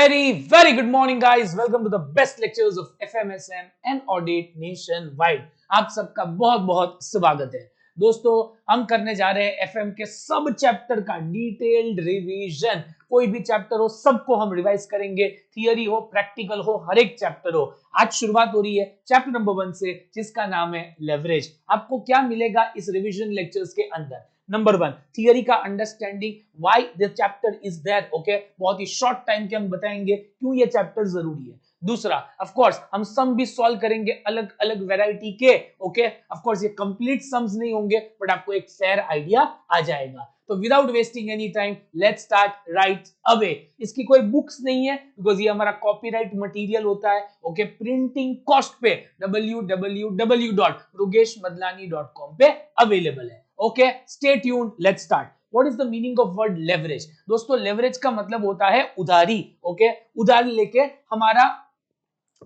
Very good morning, guys. Welcome to the best lectures of FMSM and Audit Nationwide. आप सबका बहुत बहुत स्वागत है दोस्तों। हम करने जा रहे हैं एफएम के सब चैप्टर का डिटेल्ड रिवीजन। कोई भी चैप्टर हो सबको हम रिवाइज करेंगे, थियरी हो प्रैक्टिकल हो हर एक चैप्टर हो। आज शुरुआत हो रही है चैप्टर नंबर 1 से, जिसका नाम है लेवरेज। आपको क्या मिलेगा इस रिवीजन लेक्चर्स के अंदर? नंबर 1, थियरी का understanding, why this chapter is there. Okay, बहुत ही शॉर्ट टाइम के हम बताएंगे क्यों ये चैप्टर जरूरी है। दूसरा, ऑफ कोर्स हम सम भी सॉल्व करेंगे अलग अलग वैरायटी के। ओके, ऑफ कोर्स ये कंप्लीट सम्स नहीं होंगे, बट आपको एक फेयर आइडिया आ जाएगा। तो without wasting any time let's start right away. इसकी कोई बुक्स नहीं है बिकॉज ये हमारा कॉपीराइट मटेरियल होता है। ओके, प्रिंटिंग कॉस्ट पे www.rugeshmadlani.com पे अवेलेबल है। Okay, stay tuned, let's start. What is the meaning of word leverage? दोस्तों, लेवरेज का मतलब होता है उधारी। ओके, उधारी लेके हमारा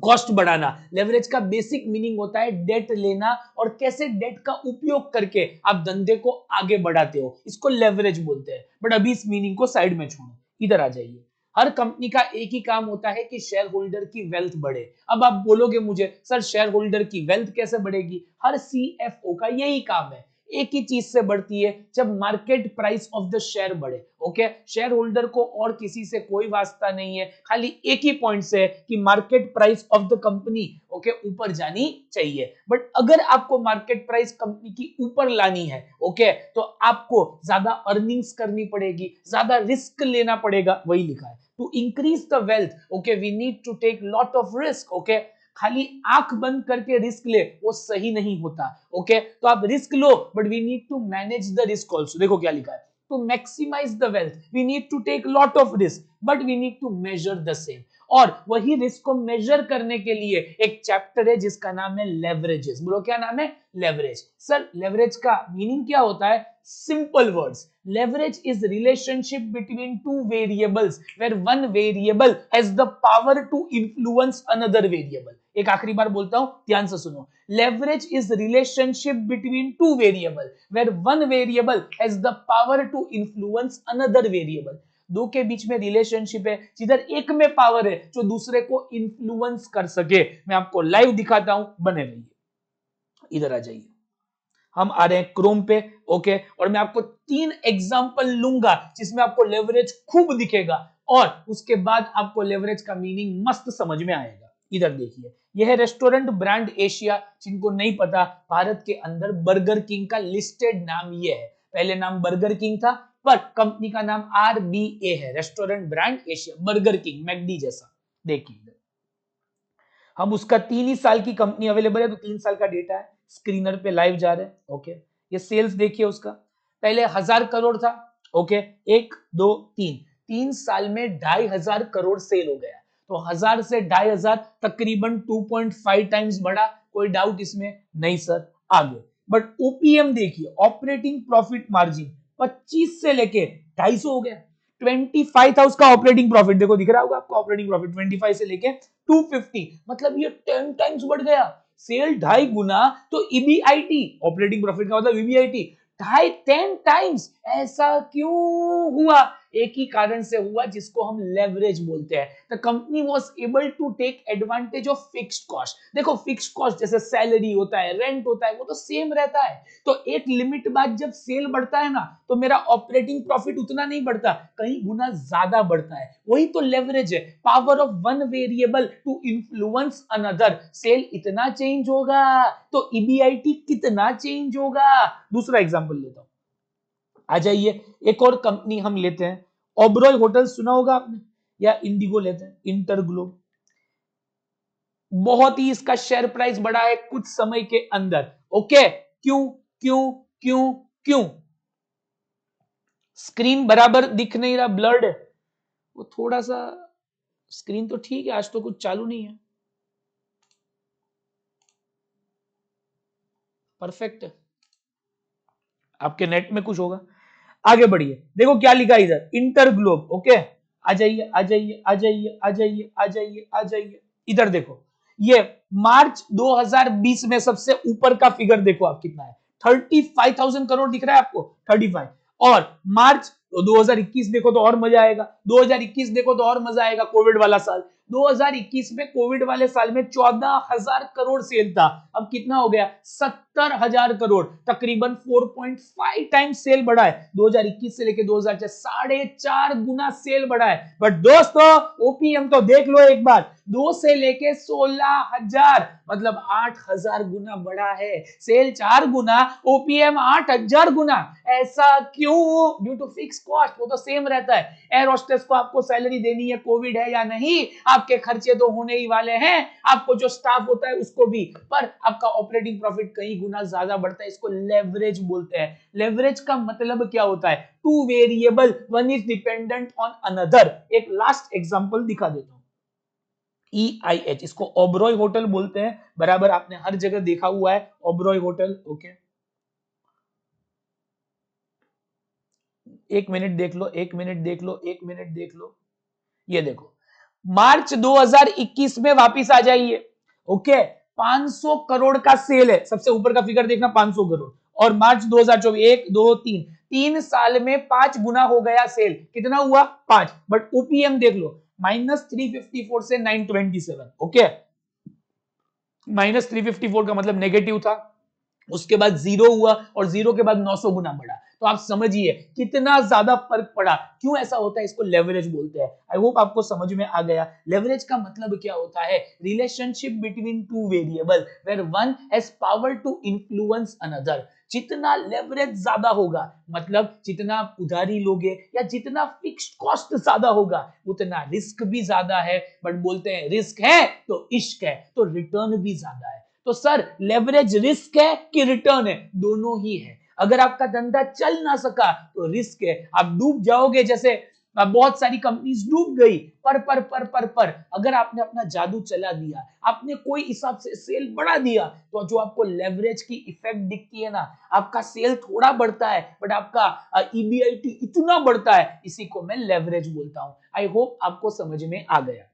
कॉस्ट बढ़ाना। लेवरेज का बेसिक मीनिंग होता है डेट लेना, और कैसे डेट का उपयोग करके आप धंधे को आगे बढ़ाते हो, इसको लेवरेज बोलते हैं। बट अभी इस मीनिंग को साइड में छोड़ो, इधर आ जाइए। हर कंपनी का एक ही काम होता है कि शेयर होल्डर की वेल्थ बढ़े। अब आप बोलोगे मुझे, सर शेयर होल्डर की वेल्थ कैसे बढ़ेगी? हर सीएफओ का यही काम है। एक ही चीज से बढ़ती है, जब market price of the share बढ़े। ओके, शेयर होल्डर को और किसी से कोई वास्ता नहीं है, खाली एक ही पॉइंट से है कि market price of the company okay ऊपर जानी चाहिए। बट अगर आपको मार्केट प्राइस कंपनी की ऊपर लानी है, ओके, तो आपको ज्यादा अर्निंग्स करनी पड़ेगी, ज्यादा रिस्क लेना पड़ेगा। वही लिखा है, to increase the wealth okay we need to take lot of risk. Okay, खाली आंख बंद करके रिस्क ले वो सही नहीं होता। ओके, तो आप रिस्क लो, but we need to manage the risk also. देखो क्या लिखा है, to maximise the wealth we need to take lot of risk but we need to measure the same. और वही रिस्क को मेजर करने के लिए एक चैप्टर है जिसका नाम है लेवरेजेस। बोलो क्या नाम है? लेवरेज। सर लेवरेज का मीनिंग क्या होता है? Simple words, leverage is relationship between two variables where one variable has the power to influence another variable। एक आखिरी बार बोलता हूं, ध्यान से सुनो। leverage is relationship between two variable where one variable has the power to influence another variable। दो के बीच में रिलेशनशिप है जिधर एक में पावर है जो दूसरे को इन्फ्लुएंस कर सके। मैं आपको लाइव दिखाता हूं, बने रहिए। इधर आ जाइए, हम आ रहे हैं क्रोम पे। ओके, और मैं आपको 3 एग्जांपल लूंगा जिसमें आपको लेवरेज खूब दिखेगा, और उसके बाद आपको लेवरेज का मीनिंग मस्त समझ में आएगा। इधर देखिए, यह है रेस्टोरेंट ब्रांड एशिया। जिनको नहीं पता, भारत के अंदर बर्गर किंग का लिस्टेड नाम ये है। पहले नाम बर्गर किंग था, पर कंपनी का नाम RBA है, restaurant brand Asia. Burger king McD जैसा। देखिए, हम उसका 3 ही साल की कंपनी अवेलेबल है, तो 3 साल का डेटा है, स्क्रीनर पे लाइव जा रहे हैं। ओके, ये सेल्स देखिए उसका, पहले 1000 करोड़ था। ओके, 1 2 3 साल में 2500 करोड़ सेल हो गया। तो 1000 से 2500 तकरीबन 2.5 टाइम्स बढ़ा। कोई डाउट इसमें? नहीं सर। आगे, बट ओपीएम देखिए, ऑपरेटिंग प्रॉफिट मार्जिन 25 से लेके 250 हो गया। 25 था उसका ऑपरेटिंग प्रॉफिट, देखो दिख रहा होगा आपको, ऑपरेटिंग प्रॉफिट 25 से लेके 250, मतलब ये 10 टाइम्स बढ़ गया। सेल 2.5 गुना, तो ईबीआईटी ऑपरेटिंग प्रॉफिट का मतलब ईबीआईटी 10 टाइम्स। ऐसा क्यों हुआ? एक ही कारण से हुआ जिसको हम लेवरेज बोलते हैं। The company was able to take advantage of fixed cost. देखो फिक्स्ड कॉस्ट जैसे सैलरी होता है, रेंट होता है, वो तो सेम रहता है। तो एक लिमिट बाद जब सेल बढ़ता है ना, तो मेरा ऑपरेटिंग प्रॉफिट उतना नहीं बढ़ता, कहीं गुना ज्यादा बढ़ता है। वही तो लेवरेज है, power of one variable to influence another. Sale इतना चेंज होगा तो ईबीआईटी कितना चेंज होगा। दूसरा एग्जांपल लेता हूं, आ जाइए। एक और कंपनी हम लेते हैं, ओबरॉय होटल सुना होगा आपने, या इंडिगो लेते हैं, इंटरग्लोब। बहुत ही इसका शेयर प्राइस बढ़ा है कुछ समय के अंदर। ओके, क्यों क्यों क्यों क्यों? स्क्रीन बराबर दिख नहीं रहा, ब्लर्ड है वो थोड़ा सा। स्क्रीन तो ठीक है, आज तो कुछ चालू नहीं है, परफेक्ट है। आपके नेट में कुछ होगा। आगे बढ़िए, देखो क्या लिखा इधर, इंटरग्लोब। ओके, आ जाइए आ जाइए आ जाइए आ जाइए आ जाइए आ जाइए। इधर देखो, ये मार्च 2020 में सबसे ऊपर का फिगर देखो आप कितना है, 35,000 करोड़ दिख रहा है आपको, 35। और मार्च तो 2021 देखो तो और मजा आएगा, 2021 देखो तो और मजा आएगा, कोविड वाला साल। 2021 में कोविड वाले साल में 14,000 करोड़ सेल था, अब कितना हो गया 70,000 करोड़, तकरीबन 4.5 टाइम्स सेल बढ़ा है 2021 से लेके 2004, 4.5 गुना सेल बढ़ा है। बट दोस्तों ओपीएम तो देख लो एक बार, 2 से लेके 16,000 मतलब 8,000 गुना बढ़ा है, सेल 4 गुना, ओपीएम 8,000 गुना। ऐसा क्यों? ड्यू टू फिक्स कॉस्ट, वो तो सेम रहता है। एयर होस्टेस को आपको सैलरी देनी है, कोविड है या नहीं, आपके खर्चे तो होने ही वाले हैं, आपको जो स्टाफ होता है उसको भी, पर आपका ऑपरेटिंग प्रॉफिट कई गुना ज्यादा बढ़ता है। इसको लेवरेज बोलते हैं। लेवरेज का मतलब क्या होता है? Two variable, one is dependent on another. एक लास्ट एग्जांपल दिखा देता हूं। EIH, इसको ओबरॉय होटल बोलते हैं, बराबर, आपने हर जगह देखा हुआ है ओबरॉय होटल। ओके, एक मिनट देख लो, एक मिनट देख लो, एक मिनट देख लो। ये देखो, मार्च 2021 में वापिस आ जाइए। ओके, 500 करोड़ का सेल है, सबसे ऊपर का फिगर देखना 500 करोड़, और मार्च 2024 1 2 3 3 साल में 5 गुना हो गया सेल। कितना हुआ? 5। बट ओपीएम देख लो, -354 से 927। ओके, -354 का मतलब नेगेटिव था, उसके बाद 0 हुआ, और 0 के बाद 900 गुना बढ़ा। तो आप समझिए कितना ज्यादा फर्क पड़ा। क्यों ऐसा होता है? इसको लेवरेज बोलते हैं। आई होप आपको समझ में आ गया। लेवरेज का मतलब क्या होता है? Relationship between two variable where one has power to influence another. जितना लेवरेज ज्यादा होगा, मतलब जितना आप उधारी लोगे या जितना फिक्स्ड कॉस्ट ज्यादा होगा, उतना रिस्क भी ज्यादा है। बट बोलते हैं रिस्क है तो इश्क है, तो रिटर्न भी ज्यादा है। तो सर लेवरेज रिस्क है कि रिटर्न है? दोनों ही है। अगर आपका धंधा चल ना सका तो रिस्क है, आप डूब जाओगे। जैसे बहुत सारी कंपनीज डूब गई, पर अगर आपने अपना जादू चला दिया, आपने कोई हिसाब से सेल बढ़ा दिया, तो जो आपको लेवरेज की इफेक्ट दिखती है ना, आपका सेल थोड़ा बढ़ता है बट आपका ईबीआईटी इतना बढ़ता है, इसी को मैं लेवरेज बोलता हूं। आई होप आपको समझ में आ गया।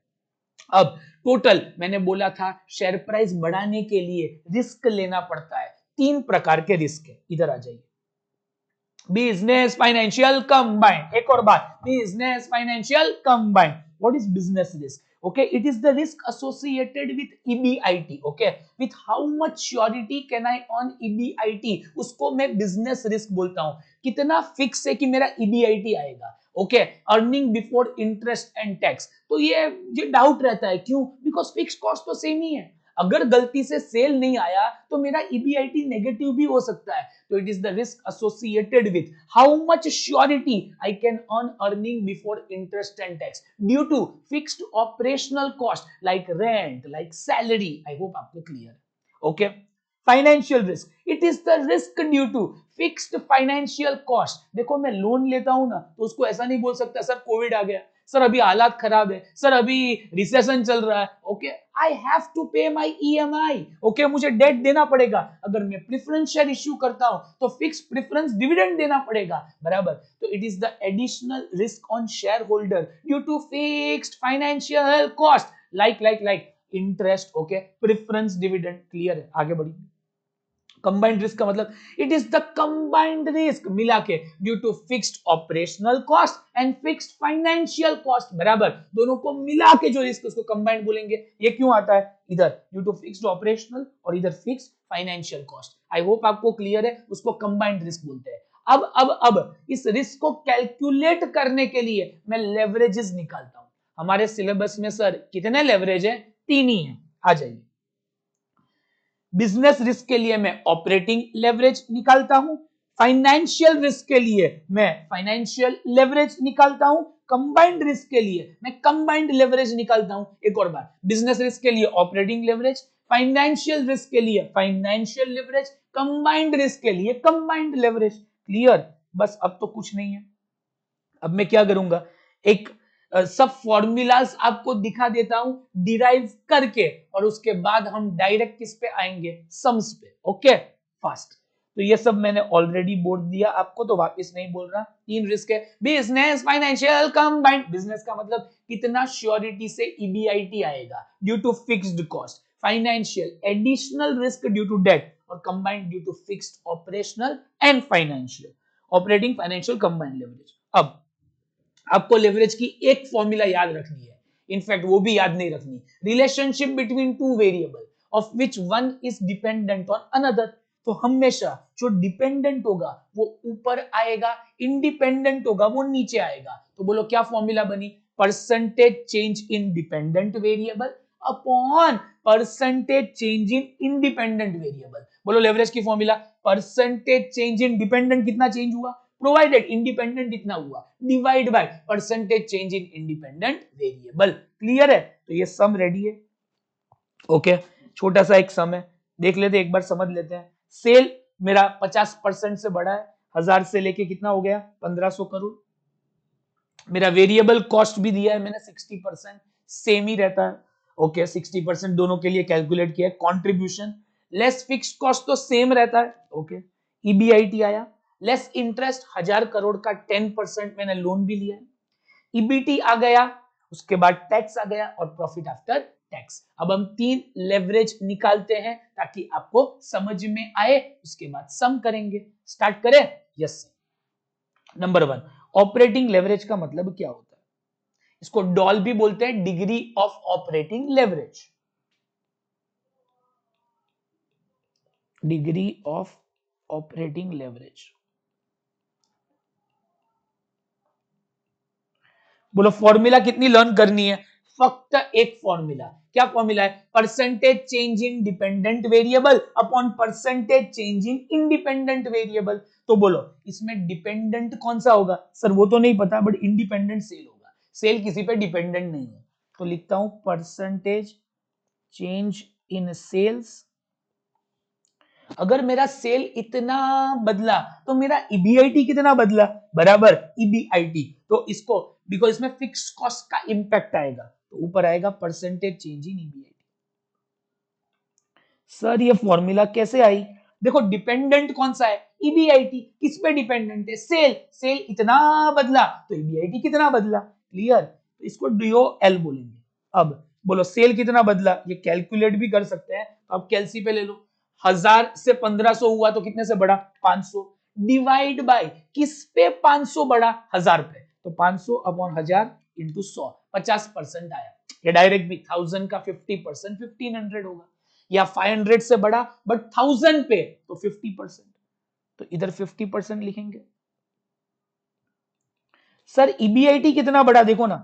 अब टोटल मैंने बोला था शेयर प्राइस बढ़ाने के लिए रिस्क लेना पड़ता है। 3 प्रकार के रिस्क है, इधर आ जाइए। बिजनेस फाइनेंशियल कंबाइंड, एक और बात, business financial combined. What is business risk? Okay, it is the risk associated with EBIT. Okay, with how much surety can I earn EBIT, उसको मैं बिजनेस रिस्क बोलता हूं। कितना फिक्स है कि मेरा ईबीआईटी आएगा। Okay, earning before interest and tax. तो ये डाउट रहता है, क्यों? बिकॉज फिक्स कॉस्ट तो सेम ही है। अगर गलती से सेल नहीं आया तो मेरा ईबीआईटी नेगेटिव भी हो सकता है। तो it is the risk associated with how much surety I can earn earning before interest and tax due to fixed operational cost like rent, like salary. I hope आपको क्लियर है। Okay, financial risk, it is the risk due to fixed financial cost. देखो मैं loan लेता हूं ना, तो उसको ऐसा नहीं बोल सकता सर कोविड आ गया, सर अभी हालात खराब है, सर अभी रिसेशन चल रहा है। ओके, आई हैव टू पे माई ईएमआई। ओके, मुझे डेट देना पड़ेगा। अगर मैं प्रेफरेंस शेयर इश्यू करता हूं तो फिक्स प्रेफरेंस डिविडेंड देना पड़ेगा, बराबर। तो it is the additional risk on share holder due to fixed financial cost like interest. Okay, preference, dividend. Clear है? आगे बढ़िए। कंबाइंड रिस्क का मतलब it is the combined risk मिला के due to fixed operational cost and fixed financial cost, बराबर। दोनों को मिला के जो रिस्क, उसको कंबाइंड बोलेंगे। ये क्यों आता है? इधर ड्यू टू फिक्स्ड ऑपरेशनल और इधर फिक्स्ड फाइनेंशियल कॉस्ट। आई होप आपको क्लियर है, उसको कंबाइंड रिस्क बोलते हैं। अब इस रिस्क को कैलकुलेट करने के लिए मैं लेवरेजेस निकालता हूं। हमारे सिलेबस में सर कितने लेवरेज है? 3 ही है। आ जाइए। बिजनेस रिस्क के लिए मैं ऑपरेटिंग लेवरेज निकालता हूं, फाइनेंशियल रिस्क के लिए मैं फाइनेंशियल लेवरेज निकालता हूं, कंबाइंड रिस्क के लिए मैं कंबाइंड लेवरेज निकालता हूं। एक और बार, बिजनेस रिस्क के लिए ऑपरेटिंग लेवरेज, फाइनेंशियल रिस्क के लिए फाइनेंशियल लेवरेज, कंबाइंड रिस्क के लिए कंबाइंड लेवरेज। क्लियर? बस अब तो कुछ नहीं है। अब मैं क्या करूंगा, एक सब फॉर्मूलाज आपको दिखा देता हूं डिराइव करके, और उसके बाद हम डायरेक्ट किस पे आएंगे? सम्स पे। Okay, fast. तो ये सब मैंने ऑलरेडी बोल दिया आपको, तो वापस नहीं बोल रहा। 3 रिस्क है, बिजनेस फाइनेंशियल कंबाइंड। बिजनेस का मतलब कितना श्योरिटी से ईबीआईटी आएगा due to fixed cost, financial additional risk due to debt, और combined due to fixed operational and financial, operating financial combined leverage. अब आपको लेवरेज की एक फॉर्मूला याद रखनी है, इनफैक्ट वो भी याद नहीं रखनी, relationship between two variable of which one is dependent on another. तो हमेशा जो डिपेंडेंट होगा वो ऊपर आएगा, इंडिपेंडेंट होगा वो नीचे आएगा। तो बोलो क्या फॉर्मूला बनी, percentage change in dependent variable upon percentage change in independent variable. बोलो लेवरेज की फॉर्मूला, परसेंटेज चेंज इन डिपेंडेंट कितना चेंज हुआ, प्रोवाइडेड इंडिपेंडेंट इतना हुआ, divide by percentage change in independent variable. Clear है? तो ये सम रेडी है। ओके, छोटा सा एक सम है, देख लेते एक बार, समझ लेते हैं। सेल मेरा 50% से बड़ा है, 1000 से लेके कितना हो गया 1500 करोड़। मेरा वेरिएबल कॉस्ट भी दिया है मैंने 60%, सेम ही रहता है। ओके 60% दोनों के लिए कैलकुलेट किया है। कंट्रीब्यूशन लेस फिक्स कॉस्ट तो सेम रहता है। ओके ईबीआईटी आया, लेस इंटरेस्ट 1000 करोड़ का 10% मैंने लोन भी लिया है। ईबीटी आ गया, उसके बाद टैक्स आ गया और प्रॉफिट आफ्टर टैक्स। अब हम 3 लेवरेज निकालते हैं ताकि आपको समझ में आए, उसके बाद सम करेंगे। स्टार्ट करें? यस। नंबर 1, ऑपरेटिंग लेवरेज का मतलब क्या होता है? इसको डॉल भी बोलते हैं, degree of operating leverage. Degree of operating leverage, बोलो फॉर्मूला कितनी लर्न करनी है? फक्त एक फॉर्मूला। क्या फॉर्मूला है? Percentage change in dependent variable upon percentage change in independent variable. तो बोलो इसमें डिपेंडेंट कौन सा होगा? सर वो तो नहीं पता, बट इंडिपेंडेंट सेल होगा। सेल किसी पे डिपेंडेंट नहीं है, तो लिखता हूं परसेंटेज चेंज इन सेल्स। अगर मेरा सेल इतना बदला तो मेरा ईबीआईटी कितना बदला, बराबर ईबीआईटी। तो इसको बिकॉज इसमें फिक्स कॉस्ट का इंपैक्ट आएगा, तो ऊपर आएगा percentage change in EBIT. Sir ये फॉर्मूला कैसे आई? देखो डिपेंडेंट कौन सा है? ईबीआईटी। किस पे डिपेंडेंट है? सेल। सेल इतना बदला तो ईबीआईटी कितना बदला। क्लियर? तो इसको डीओएल बोलेंगे। अब बोलो सेल कितना बदला, ये कैलकुलेट भी कर सकते हैं। अब कैलसी पे ले लो, 1000 से 1500 हुआ तो कितने से बड़ा? 500। डिवाइड बाय किस पे 500 बड़ा? 1000 पे, तो 500 अपॉन 1000 इंटू 100, 50% आया। ये डायरेक्ट भी 1000 का 50% 1500 होगा, या 500 से बड़ा बट 1000 पे तो 50%, तो इधर 50% लिखेंगे। सर ईबीआईटी कितना बड़ा? देखो ना,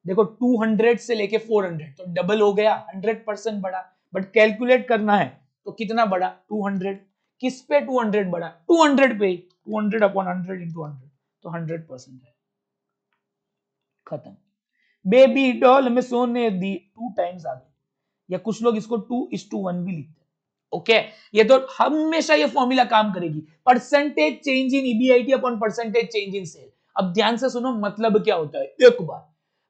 देखो 200 से लेके 400 तो डबल हो गया, 100% बड़ा। बट कैलकुलेट करना है तो कितना बड़ा? 200। किस पे 200 बड़ा? 200 पे, 200 अपॉन 100 इंटू 100, तो 100% है। खत्म। बेबी डॉल में सोने दी 2 टाइम्स आ गई, या कुछ लोग इसको 2:1 भी लिखते हैं। ओके ये तो हमेशा ये फॉर्मूला काम करेगी, percentage change in EBIT upon percentage change in sale. अब ध्यान से सुनो मतलब क्या होता है। एक बार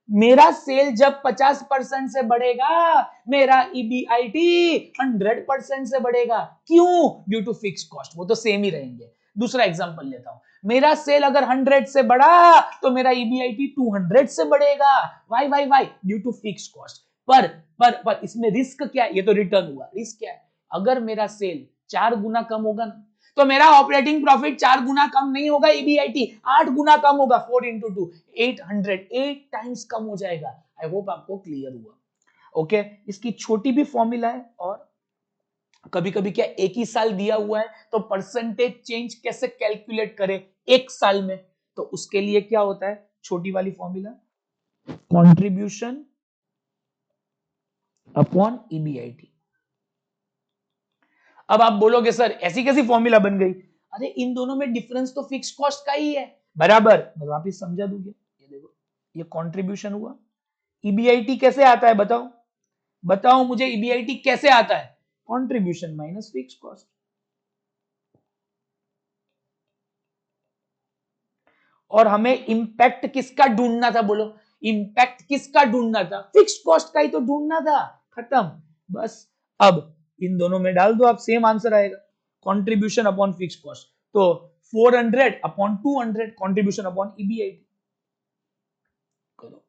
मेरा सेल जब 50% से बढ़ेगा, मेरा ईबीआईटी 100% से बढ़ेगा। क्यों? ड्यू टू फिक्स कॉस्ट, वो तो सेम ही रहेंगे। दूसरा एग्जांपल लेता हूं, मेरा सेल अगर 100 से बढ़ा तो मेरा ईबीआईटी 200 से बढ़ेगा। Why why why? Due to fix cost. पर इसमें रिस्क क्या है? ये तो रिटर्न हुआ, रिस्क क्या है? अगर मेरा सेल 4 गुना कम होगा ना, तो मेरा ऑपरेटिंग प्रॉफिट 4 गुना कम नहीं होगा, ईबीआईटी 8 गुना कम होगा। 4 इंटू 2 800, 8 टाइम्स कम हो जाएगा। आई होप आपको क्लियर हुआ। ओके इसकी छोटी भी फॉर्मूला है, और कभी कभी क्या एक ही साल दिया हुआ है तो परसेंटेज चेंज कैसे कैलकुलेट करें एक साल में, तो उसके लिए क्या होता है छोटी वाली फॉर्मूला, कंट्रीब्यूशन अपॉन ईबीआईटी। अब आप बोलोगे सर ऐसी कैसी फॉर्मूला बन गई? अरे इन दोनों में डिफरेंस तो फिक्स कॉस्ट का ही है, बराबर। मैं वापिस समझा दूंगा। ये देखो ये कंट्रीब्यूशन हुआ। ईबीआईटी कैसे आता है बताओ? बताओ मुझे ईबीआईटी कैसे आता है? Contribution minus fix cost. और हमें इंपैक्ट किसका ढूंढना था? बोलो इंपैक्ट किसका ढूंढना था? फिक्स कॉस्ट का ही तो ढूंढना था। खत्म बस। अब इन दोनों में डाल दो आप, सेम आंसर आएगा, कंट्रीब्यूशन अपॉन फिक्स कॉस्ट। तो 400 अपॉन 200 कंट्रीब्यूशन अपॉन ईबीआईटी करो,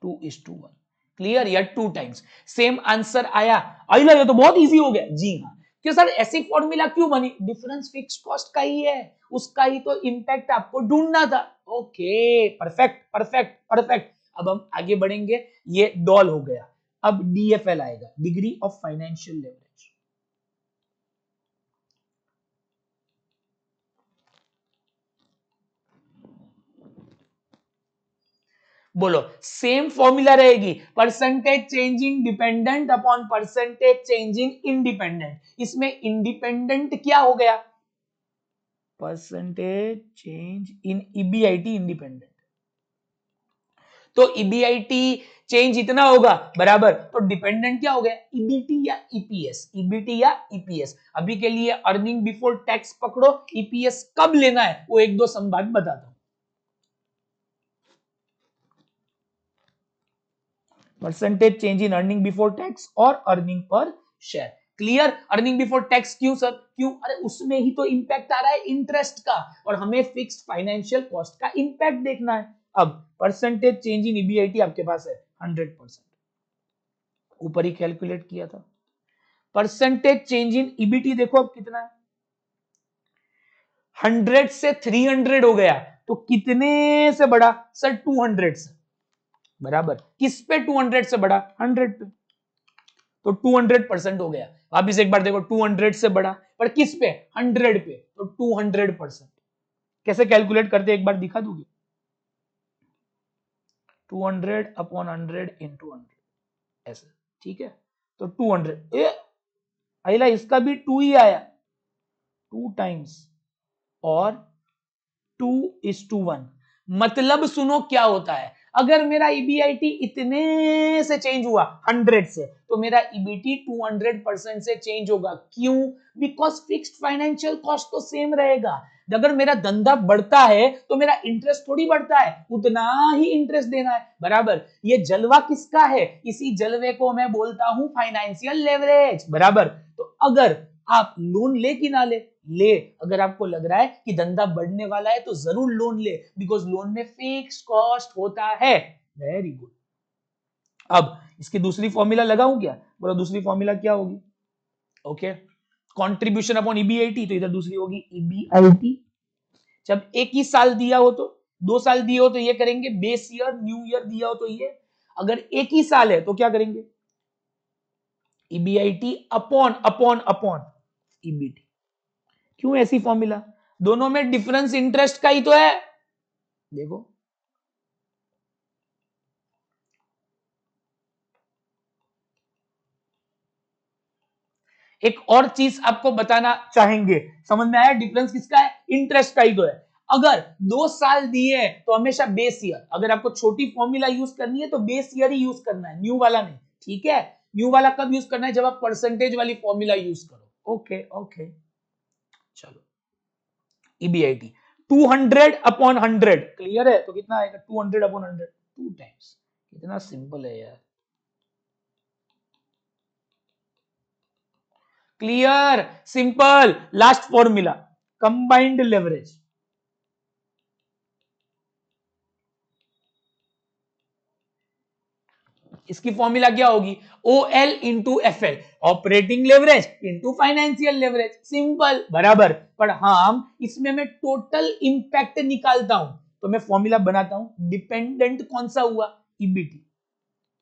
2:1। क्लियर? या 2 टाइम्स सेम आंसर आया। ये तो बहुत इजी हो गया। जी हाँ, कि सर ऐसी फॉर्मूला क्यों बनी, डिफरेंस फिक्स कॉस्ट का ही है, उसका ही तो इंपैक्ट आपको ढूंढना था। Okay, perfect perfect perfect. अब हम आगे बढ़ेंगे, ये डॉल हो गया। अब डीएफएल आएगा, डिग्री ऑफ फाइनेंशियल लेवरेज। बोलो, सेम फॉर्मूला रहेगी, percentage change in dependent upon percentage change in independent. इसमें इंडिपेंडेंट क्या हो गया, percentage change in EBIT independent. तो ईबीआईटी चेंज इतना होगा बराबर, तो डिपेंडेंट क्या हो गया, ईबीटी या ईपीएस, ईबीटी या ईपीएस। अभी के लिए अर्निंग बिफोर टैक्स पकड़ो, ईपीएस कब लेना है वो एक दो संवाद बताता हूं। Percentage change in earning before tax और earning per share. Clear, earning before tax क्यों सर, क्यों, अरे उसमें ही तो इंपैक्ट आ रहा है इंटरेस्ट का, और हमें फिक्स्ड फाइनेंशियल कॉस्ट का इंपैक्ट देखना है। अब परसेंटेज चेंज इन ईबीआईटी आपके पास है 100%, ऊपर ही कैलकुलेट किया था। परसेंटेज चेंज इन ईबीटी देखो अब कितना है, 100 से 300 हो गया, तो कितने से बढ़ा सर, 200 से, बराबर किस पे 200 से बढ़ा, 100 पे, तो 200% हो गया। वापिस एक बार देखो, 200 से बढ़ा पर किस पे, 100 पे, तो 200%। कैसे कैलकुलेट करते एक बार दिखा दोगे, 200 अपॉन 100 इंटू 100 ऐसे, ठीक है, तो 200 अला इसका भी 2 ही आया, 2 टाइम्स और 2:1। मतलब सुनो क्या होता है, अगर मेरा ईबीआईटी इतने से चेंज हुआ 100 से, तो मेरा ईबीटी 200% से चेंज होगा। क्यों, बिकॉज फिक्स्ड फाइनेंशियल कॉस्ट तो सेम रहेगा। अगर मेरा धंधा बढ़ता है तो मेरा इंटरेस्ट थोड़ी बढ़ता है, उतना ही इंटरेस्ट देना है, बराबर। ये जलवा किसका है, इसी जलवे को मैं बोलता हूं फाइनेंशियल लेवरेज, बराबर। तो अगर आप लोन ले कि ना ले, ले, अगर आपको लग रहा है कि धंधा बढ़ने वाला है तो जरूर लोन ले, बिकॉज लोन में फिक्स कॉस्ट होता है। Very good. अब इसकी दूसरी फॉर्मूला लगाऊं क्या, बोलो दूसरी फॉर्मूला क्या होगी, ओके, कंट्रीब्यूशन अपॉन ईबीआईटी, तो इधर दूसरी होगी ईबीआईटी। जब एक ही साल दिया हो तो, 2 साल दिए हो तो ये करेंगे बेस ईयर, न्यू ईयर दिया हो तो ये, अगर एक ही साल है तो क्या करेंगे, EBIT upon upon upon EBT. क्यों ऐसी फॉर्मूला, दोनों में डिफरेंस इंटरेस्ट का ही तो है। देखो एक और चीज आपको बताना चाहेंगे, समझ में आया डिफरेंस किसका है, इंटरेस्ट का ही तो है। अगर 2 साल दिए तो हमेशा बेस ईयर, अगर आपको छोटी फॉर्मूला यूज करनी है तो बेस ईयर ही यूज करना है, न्यू वाला नहीं, ठीक है। न्यू वाला कब यूज करना है, जब आप परसेंटेज वाली फॉर्मूला यूज करो। ओके ओके, चलो ईबीआईटी 200 अपॉन 100, क्लियर है, तो कितना आएगा 200 अपॉन 100, 2 टाइम्स। कितना सिंपल है यार, clear simple. Last formula combined leverage, इसकी फॉर्मूला क्या होगी, OL into FL, operating leverage into financial leverage, simple, बराबर। पर हम इसमें मैं टोटल इंपैक्ट निकालता हूं, तो मैं फॉर्मूला बनाता हूं, डिपेंडेंट कौन सा हुआ, EBT,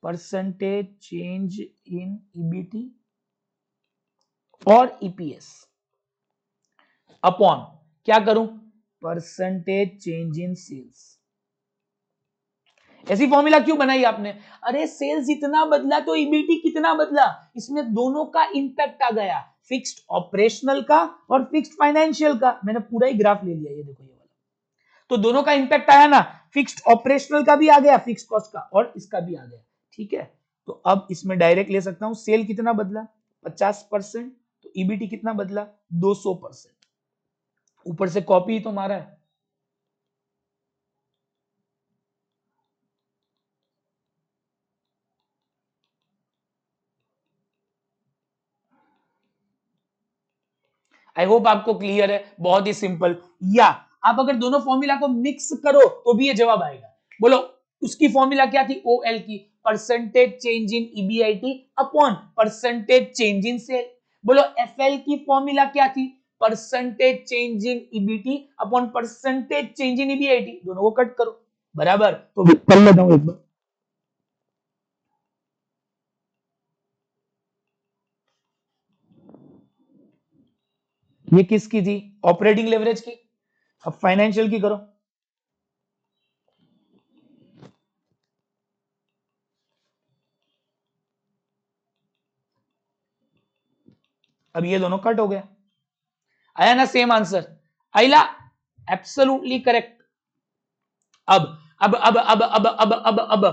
percentage change in EBT और ईपीएस अपॉन क्या करूं, परसेंटेज चेंज इन सेल्स। ऐसी फॉर्मूला क्यों बनाई आपने, अरे सेल्स इतना बदला तो ईबीटी कितना बदला, इसमें दोनों का इंपैक्ट आ गया, फिक्स्ड ऑपरेशनल का और फिक्स्ड फाइनेंशियल का। मैंने पूरा ही ग्राफ ले लिया, ये देखो ये वाला, तो दोनों का इंपैक्ट आया ना, फिक्स्ड ऑपरेशनल का भी आ गया, फिक्स्ड कॉस्ट का, और इसका भी आ गया, ठीक है। तो अब इसमें डायरेक्ट ले सकता हूं, सेल कितना बदला 50%, तो ईबीटी कितना बदला 200%, ऊपर से कॉपी ही तो मारा है। आई होप आपको क्लियर है, बहुत ही सिंपल। या आप अगर दोनों फॉर्मूला को मिक्स करो तो भी ये जवाब आएगा। बोलो उसकी फॉर्मूला क्या थी, OL की, percentage change in EBIT upon percentage change in sale. बोलो एफएल की फॉर्मूला क्या थी, percentage change in EBT upon percentage change in EBIT, दोनों को कट करो, बराबर। तो कर लेता हूं एक बार, ये किसकी थी, ऑपरेटिंग लेवरेज की। अब फाइनेंशियल की करो, अब ये दोनों कट हो गया, आया ना सेम आंसर, आइला, एब्सोल्युटली करेक्ट। अब अब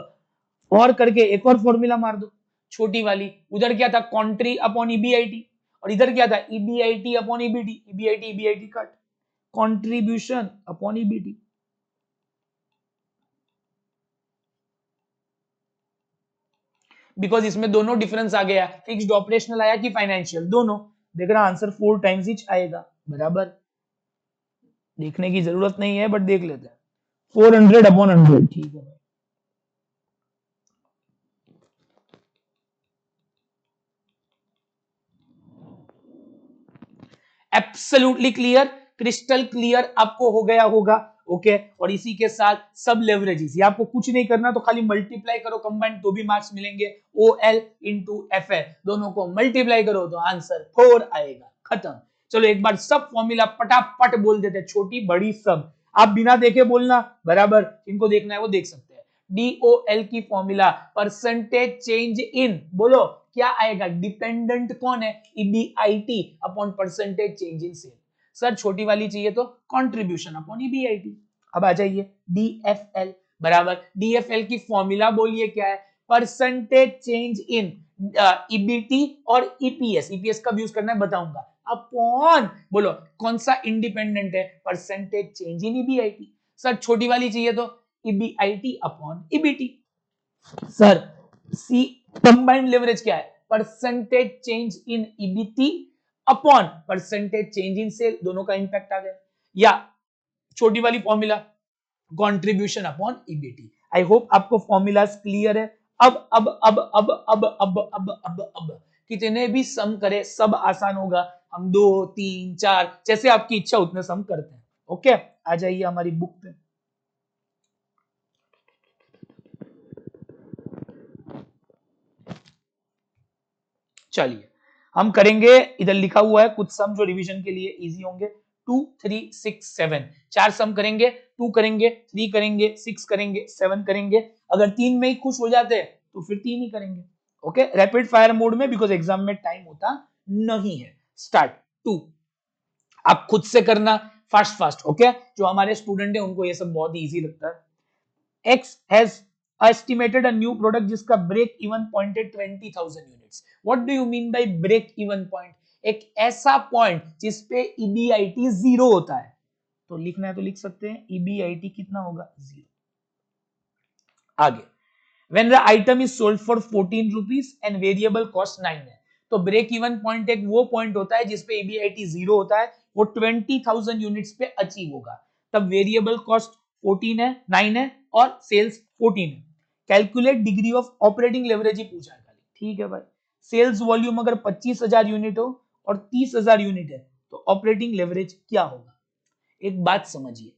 और करके एक और फॉर्मूला मार दो, छोटी वाली, उधर क्या था कॉन्ट्री अपॉन ईबीआईटी, और इधर क्या था EBIT upon EBT, EBIT EBIT cut, contribution upon EBT. Because इसमें दोनों डिफरेंस आ गया, फिक्स्ड ऑपरेशनल आया कि फाइनेंशियल, दोनों। देख रहा आंसर 4 टाइम्स इच आएगा, बराबर। देखने की जरूरत नहीं है बट देख लेते हैं, 400 अपॉन 100, ठीक है। एब्सोल्युटली क्लियर, क्रिस्टल क्लियर आपको हो गया होगा, ओके। और इसी के साथ सब लेवरेजेस, ये आपको कुछ नहीं करना, तो खाली मल्टीप्लाई करो कंबाइंड, तो भी मार्क्स मिलेंगे। O L into F L, दोनों को मल्टीप्लाई करो तो आंसर 4 आएगा, खत्म। चलो एक बार सब फॉर्मूला पटापट बोल देते, छोटी बड़ी सब, आप बिना देखे बोलना, बराबर। इनको देखना है वो देख सकते हैं। डीओएल की फॉर्मूला परसेंटेज चेंज इन, बोलो क्या आएगा, डिपेंडेंट कौन है, EBIT upon percentage change in sale. Sir छोटी वाली चाहिए तो कंट्रीब्यूशन अपॉन ईबीआईटी। अब आ जाइए डीएफएल, बराबर, डीएफएल की फॉर्मूला बोलिए क्या है, परसेंटेज चेंज इन ईबीटी और ईपीएस, ईपीएस कब यूज करना है बताऊंगा, अपॉन, बोलो कौन सा इंडिपेंडेंट है, percentage change in EBIT. Sir छोटी वाली चाहिए तो EBIT upon EBT. Sir C combined leverage क्या है, percentage change in EBT upon percentage change in sale, दोनों का इंपैक्ट आ गया। या छोटी वाली formula contribution upon EBT. I hope आपको फॉर्मूलाज क्लियर है। अब कितने भी सम करे सब आसान होगा, हम 2 3 4 जैसे आपकी इच्छा उतने सम करते हैं, ओके। आ जाइए हमारी बुक पे, चलिए हम करेंगे, इधर लिखा हुआ है कुछ सम जो रिवीजन के लिए इजी होंगे, 2 3 6 7, चार सम करेंगे, 2 करेंगे, 3 करेंगे, 6 करेंगे, 7 करेंगे। अगर 3 में ही खुश हो जाते हैं तो फिर 3 ही करेंगे, ओके, रैपिड फायर मोड में, बिकॉज एग्जाम में टाइम होता नहीं है। स्टार्ट 2, आप खुद से करना फास्ट फास्ट, ओके। जो हमारे स्टूडेंट है उनको ये सब बहुत इजी लगता है। X has estimated a new product जिसका break even point है 20,000 units. What do you mean by break even point? एक ऐसा पॉइंट जिसपे EBIT जीरो होता है, तो लिखना है तो लिख सकते हैं EBIT कितना होगा, जीरो। आगे, when the item is sold for 14 rupees and variable cost 9 है, तो ब्रेक इवन पॉइंट एक वो पॉइंट होता है जिसपे EBIT जीरो होता है, वो 20,000 यूनिट्स पे अचीव होगा, तब वेरिएबल कॉस्ट 14 है, 9 है और सेल्स 14 है। Calculate degree of operating leverage ही पूछा है खाली, ठीक है भाई। सेल्स वॉल्यूम अगर 25,000 यूनिट हो और 30,000 यूनिट है तो ऑपरेटिंग लेवरेज क्या होगा। एक बात समझिए,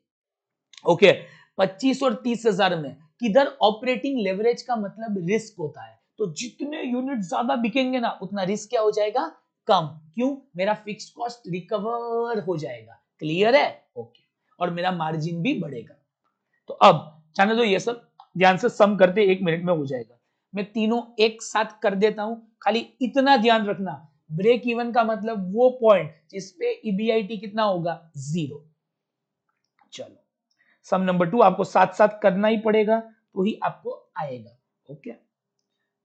ओके, 25 और 30,000 में किधर ऑपरेटिंग लेवरेज का मतलब रिस्क होता है, तो जितने यूनिट ज्यादा बिकेंगे ना उतना रिस्क क्या हो जाएगा, कम। क्यों, मेरा फिक्स्ड कॉस्ट रिकवर हो जाएगा, क्लियर है, ओके, और मेरा मार्जिन भी बढ़ेगा। तो अब जाने दो ये सब, ध्यान से सम करते 1 मिनट में हो जाएगा। मैं तीनों एक साथ कर देता हूं, खाली इतना ध्यान रखना, ब्रेक इवन का मतलब वो पॉइंट जिसपे ईबीआईटी कितना होगा, जीरो। चलो सम नंबर 2 आपको साथ साथ करना ही पड़ेगा तो ही आपको आएगा, ओके।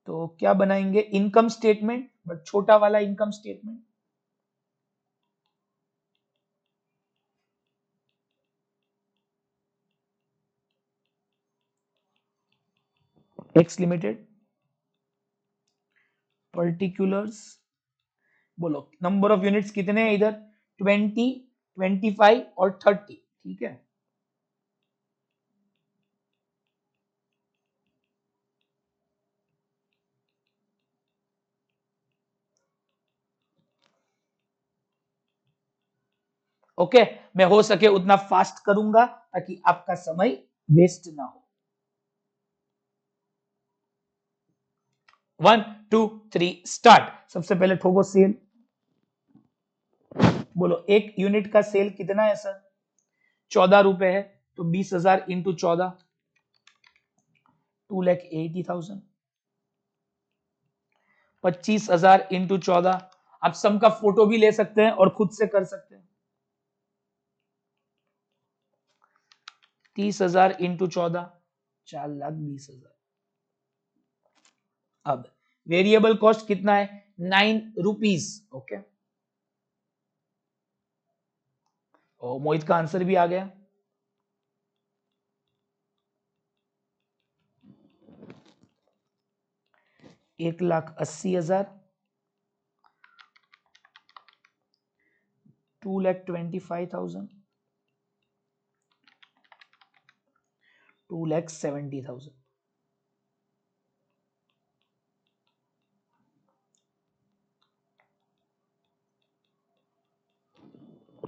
तो क्या बनाएंगे, इनकम स्टेटमेंट, बट छोटा वाला income statement. X limited, particulars, बोलो नंबर ऑफ यूनिट्स कितने हैं इधर, 20, 25 और 30, ठीक है। ओके, मैं हो सके उतना फास्ट करूंगा ताकि आपका समय वेस्ट ना हो। 1 2 3 स्टार्ट। सबसे पहले ठोको सेल। बोलो एक यूनिट का सेल कितना है सर? 14 रुपए है, तो 20,000 इंटू 14, 2,80,000। 25,000 इंटू 14, आप सम का फोटो भी ले सकते हैं और खुद से कर सकते हैं। 30,000 इंटू 14, 4,20,000। अब वेरिएबल कॉस्ट कितना है? 9 रुपीज। ओके, और मोहित का आंसर भी आ गया। एक लाख 80,000, 2,25,000, 2,70,000।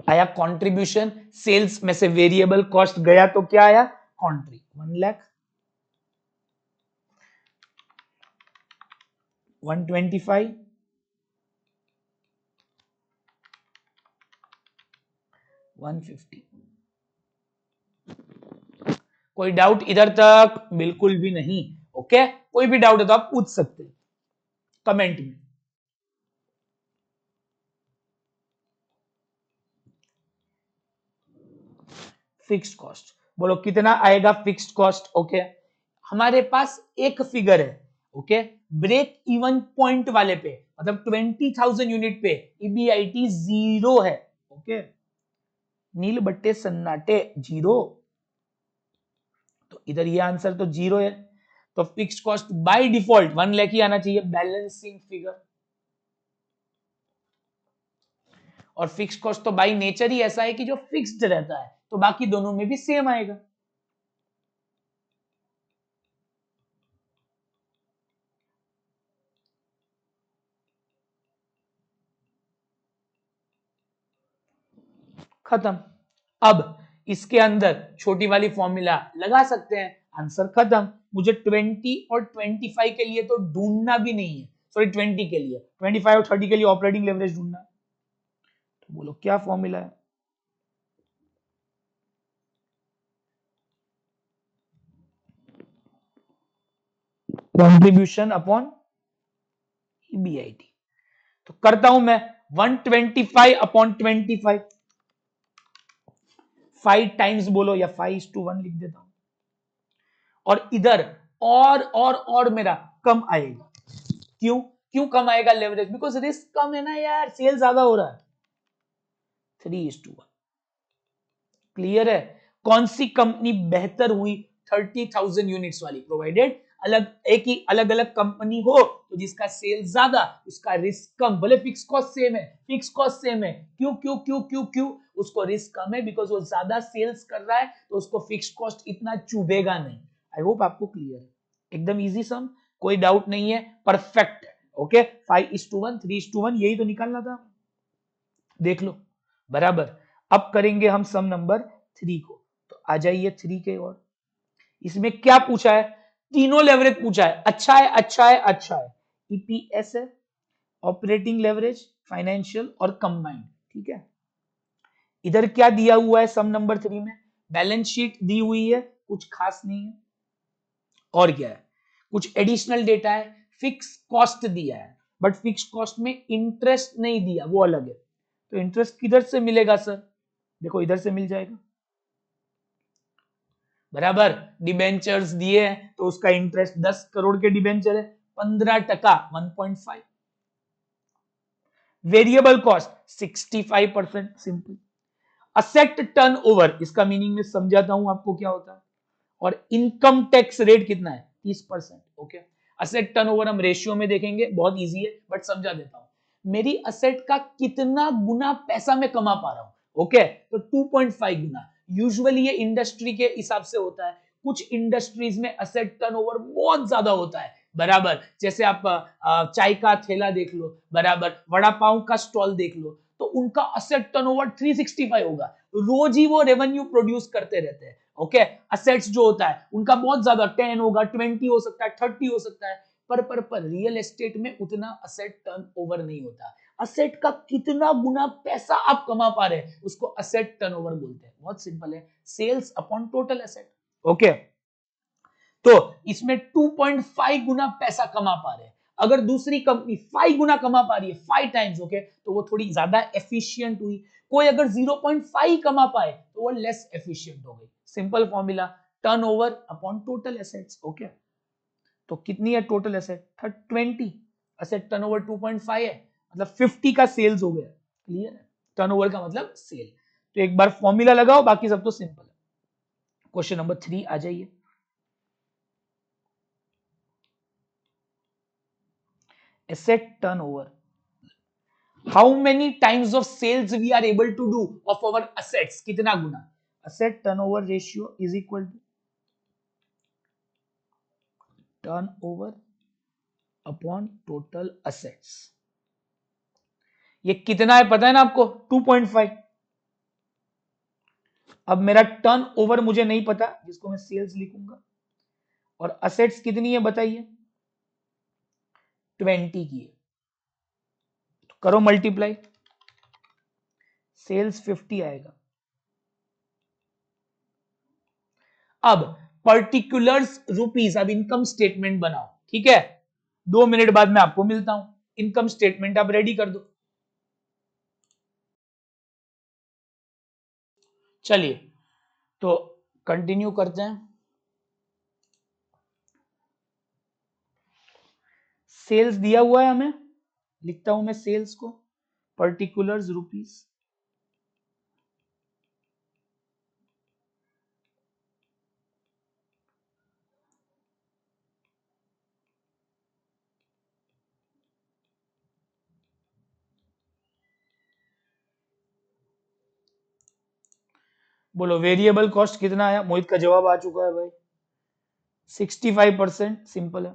आया कंट्रीब्यूशन, सेल्स में से वेरिएबल कॉस्ट गया तो क्या आया? कॉन्ट्री। 1 लाख, 125, 150। कोई डाउट इधर तक? बिल्कुल भी नहीं। ओके, कोई भी डाउट है तो आप पूछ सकते हैं कमेंट में। फिक्स्ड कॉस्ट, बोलो कितना आएगा फिक्स्ड कॉस्ट? ओके, हमारे पास एक फिगर है। ओके, ब्रेक इवन पॉइंट वाले पे, मतलब 20,000 यूनिट पे ईबीआईटी जीरो है। ओके, नील बट्टे सन्नाटे जीरो, तो इधर ये आंसर तो जीरो है। तो fixed cost by default 1 lakh ही आना चाहिए, बैलेंसिंग फिगर। और फिक्स्ड कॉस्ट तो बाय नेचर ही ऐसा है कि जो फिक्स्ड रहता है, तो बाकी दोनों में भी सेम आएगा। खत्म। अब इसके अंदर छोटी वाली फॉर्मूला लगा सकते हैं, आंसर खत्म। मुझे 20 और 25 के लिए तो ढूंढना भी नहीं है, सॉरी 20 के लिए, 25 और 30 के लिए ऑपरेटिंग लेवरेज ढूंढना है। तो बोलो क्या फॉर्मूला है? Contribution upon EBIT. तो करता हूं मैं 125 अपॉन 25, 5 टाइम्स बोलो, या 5:1 लिख देता हूं। और इधर और मेरा कम आएगा। क्यों क्यों कम आएगा लेवरेज? बिकॉज रिस्क कम है ना यार, सेल ज्यादा हो रहा है। 3:1। क्लियर है? कौन सी कंपनी बेहतर हुई? 30,000 यूनिट्स वाली, प्रोवाइडेड अलग एक ही अलग अलग कंपनी हो तो जिसका सेल ज्यादा, उसका रिस्क कम। भले फिक्स कॉस्ट सेम है, फिक्स कॉस्ट सेम है, क्यों क्यों क्यों क्यों क्यों? उसको रिस्क कम है बिकॉज वो ज्यादा सेल्स कर रहा है, तो उसको फिक्स कॉस्ट इतना चुभेगा नहीं। आई होप आपको क्लियर है। एकदम इजी सम, कोई डाउट नहीं है, परफेक्ट है। ओके, 5:1, 3:1, यही तो निकालना था। देख लो बराबर। अब करेंगे हम सम नंबर 3 को, तो आ जाइए 3 के। और इसमें क्या पूछा है? तीनों लेवरेज पूछा है। अच्छा है, अच्छा है, अच्छा है। ईपीएस है, ऑपरेटिंग लेवरेज, फाइनेंशियल और कंबाइंड। ठीक है, इधर क्या दिया हुआ है सम नंबर 3 में? बैलेंस शीट दी हुई है, कुछ खास नहीं है। और क्या है? कुछ एडिशनल डेटा है, फिक्स कॉस्ट दिया है, बट फिक्स कॉस्ट में इंटरेस्ट नहीं दिया, वो अलग है। तो इंटरेस्ट किधर से मिलेगा सर? देखो इधर से मिल जाएगा, बराबर। डिबेंचर्स दिए हैं तो उसका इंटरेस्ट 10 करोड़ के डिबेंचर है, 15%, 1.5। Variable cost 65%, simple. Asset turnover, इसका मीनिंग में समझाता हूं आपको क्या होता है। और इनकम टैक्स रेट कितना है? 30%। ओके, असेट टर्नओवर हम रेशियो में देखेंगे, बहुत इजी है, बट समझा देता हूं। मेरी असेट का कितना गुना पैसा मैं कमा पा रहा हूं? ओके, तो 2.5 गुना। यूजुअली ये इंडस्ट्री के हिसाब से होता है। कुछ इंडस्ट्रीज में असेट टर्नओवर बहुत ज्यादा होता है, बराबर। जैसे आप चाय का ठेला देख लो, बराबर, वड़ा पाव का स्टॉल देख लो, तो उनका असेट टर्नओवर 365 होगा। रोज ही वो रेवेन्यू प्रोड्यूस करते रहते हैं। ओके, असेट्स जो होता है उनका बहुत ज्यादा 10 होगा, 20 हो सकता है, 30 हो सकता है, पर रियल एस्टेट में उतना असेट टर्नओवर नहीं होता। असेट का कितना गुना पैसा आप कमा पा रहे हैं उसको असेट टर्नओवर बोलते हैं। बहुत सिंपल है, sales upon total asset. Okay, तो इसमें 2.5 गुना पैसा कमा पा रहे हैं। अगर दूसरी कंपनी 5 गुना कमा पा रही है, 5 टाइम्स, ओके, तो वो थोड़ी ज्यादा एफिशिएंट हुई। कोई अगर 0.5 कमा पाए तो वो लेस एफिशिएंट हो गई। Simple formula, turnover upon total assets. Okay, तो कितनी है टोटल एसेट? 20। एसेट टर्नओवर 2.5 है, मतलब 50 का सेल्स हो गया। क्लियर है? टर्नओवर का मतलब सेल। तो एक बार फॉर्मूला लगाओ, बाकी सब तो सिंपल है। क्वेश्चन नंबर 3 आ जाइए। asset turnover, how many times of sales we are able to do of our assets, कितना गुना? asset turnover ratio is equal to turnover upon total assets। ये कितना है पता है ना आपको? 2.5। अब मेरा टर्न ओवर मुझे नहीं पता, जिसको मैं सेल्स लिखूंगा, और असेट्स कितनी है बताइए? 20 की है, तो करो मल्टीप्लाई, सेल्स 50 आएगा। अब पर्टिकुलर्स रुपीस, अब इनकम स्टेटमेंट बनाओ, ठीक है? 2 मिनट बाद मैं आपको मिलता हूं। इनकम स्टेटमेंट आप रेडी कर दो। चलिए, तो कंटिन्यू करते हैं। सेल्स दिया हुआ है हमें, लिखता हूं मैं सेल्स को, पर्टिकुलर्स रुपीस, बोलो वेरिएबल कॉस्ट कितना आया? मोहित का जवाब आ चुका है भाई, 65%। सिंपल है,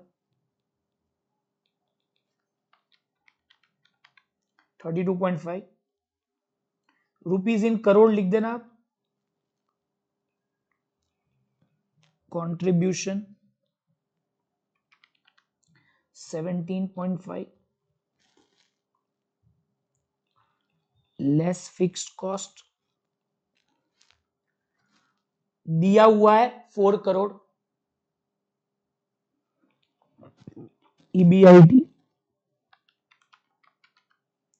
32.5 रुपीज इन करोड़ लिख देना आप। कंट्रीब्यूशन 17.5 लेस फिक्स्ड कॉस्ट, दिया हुआ है 4 करोड़, EBIT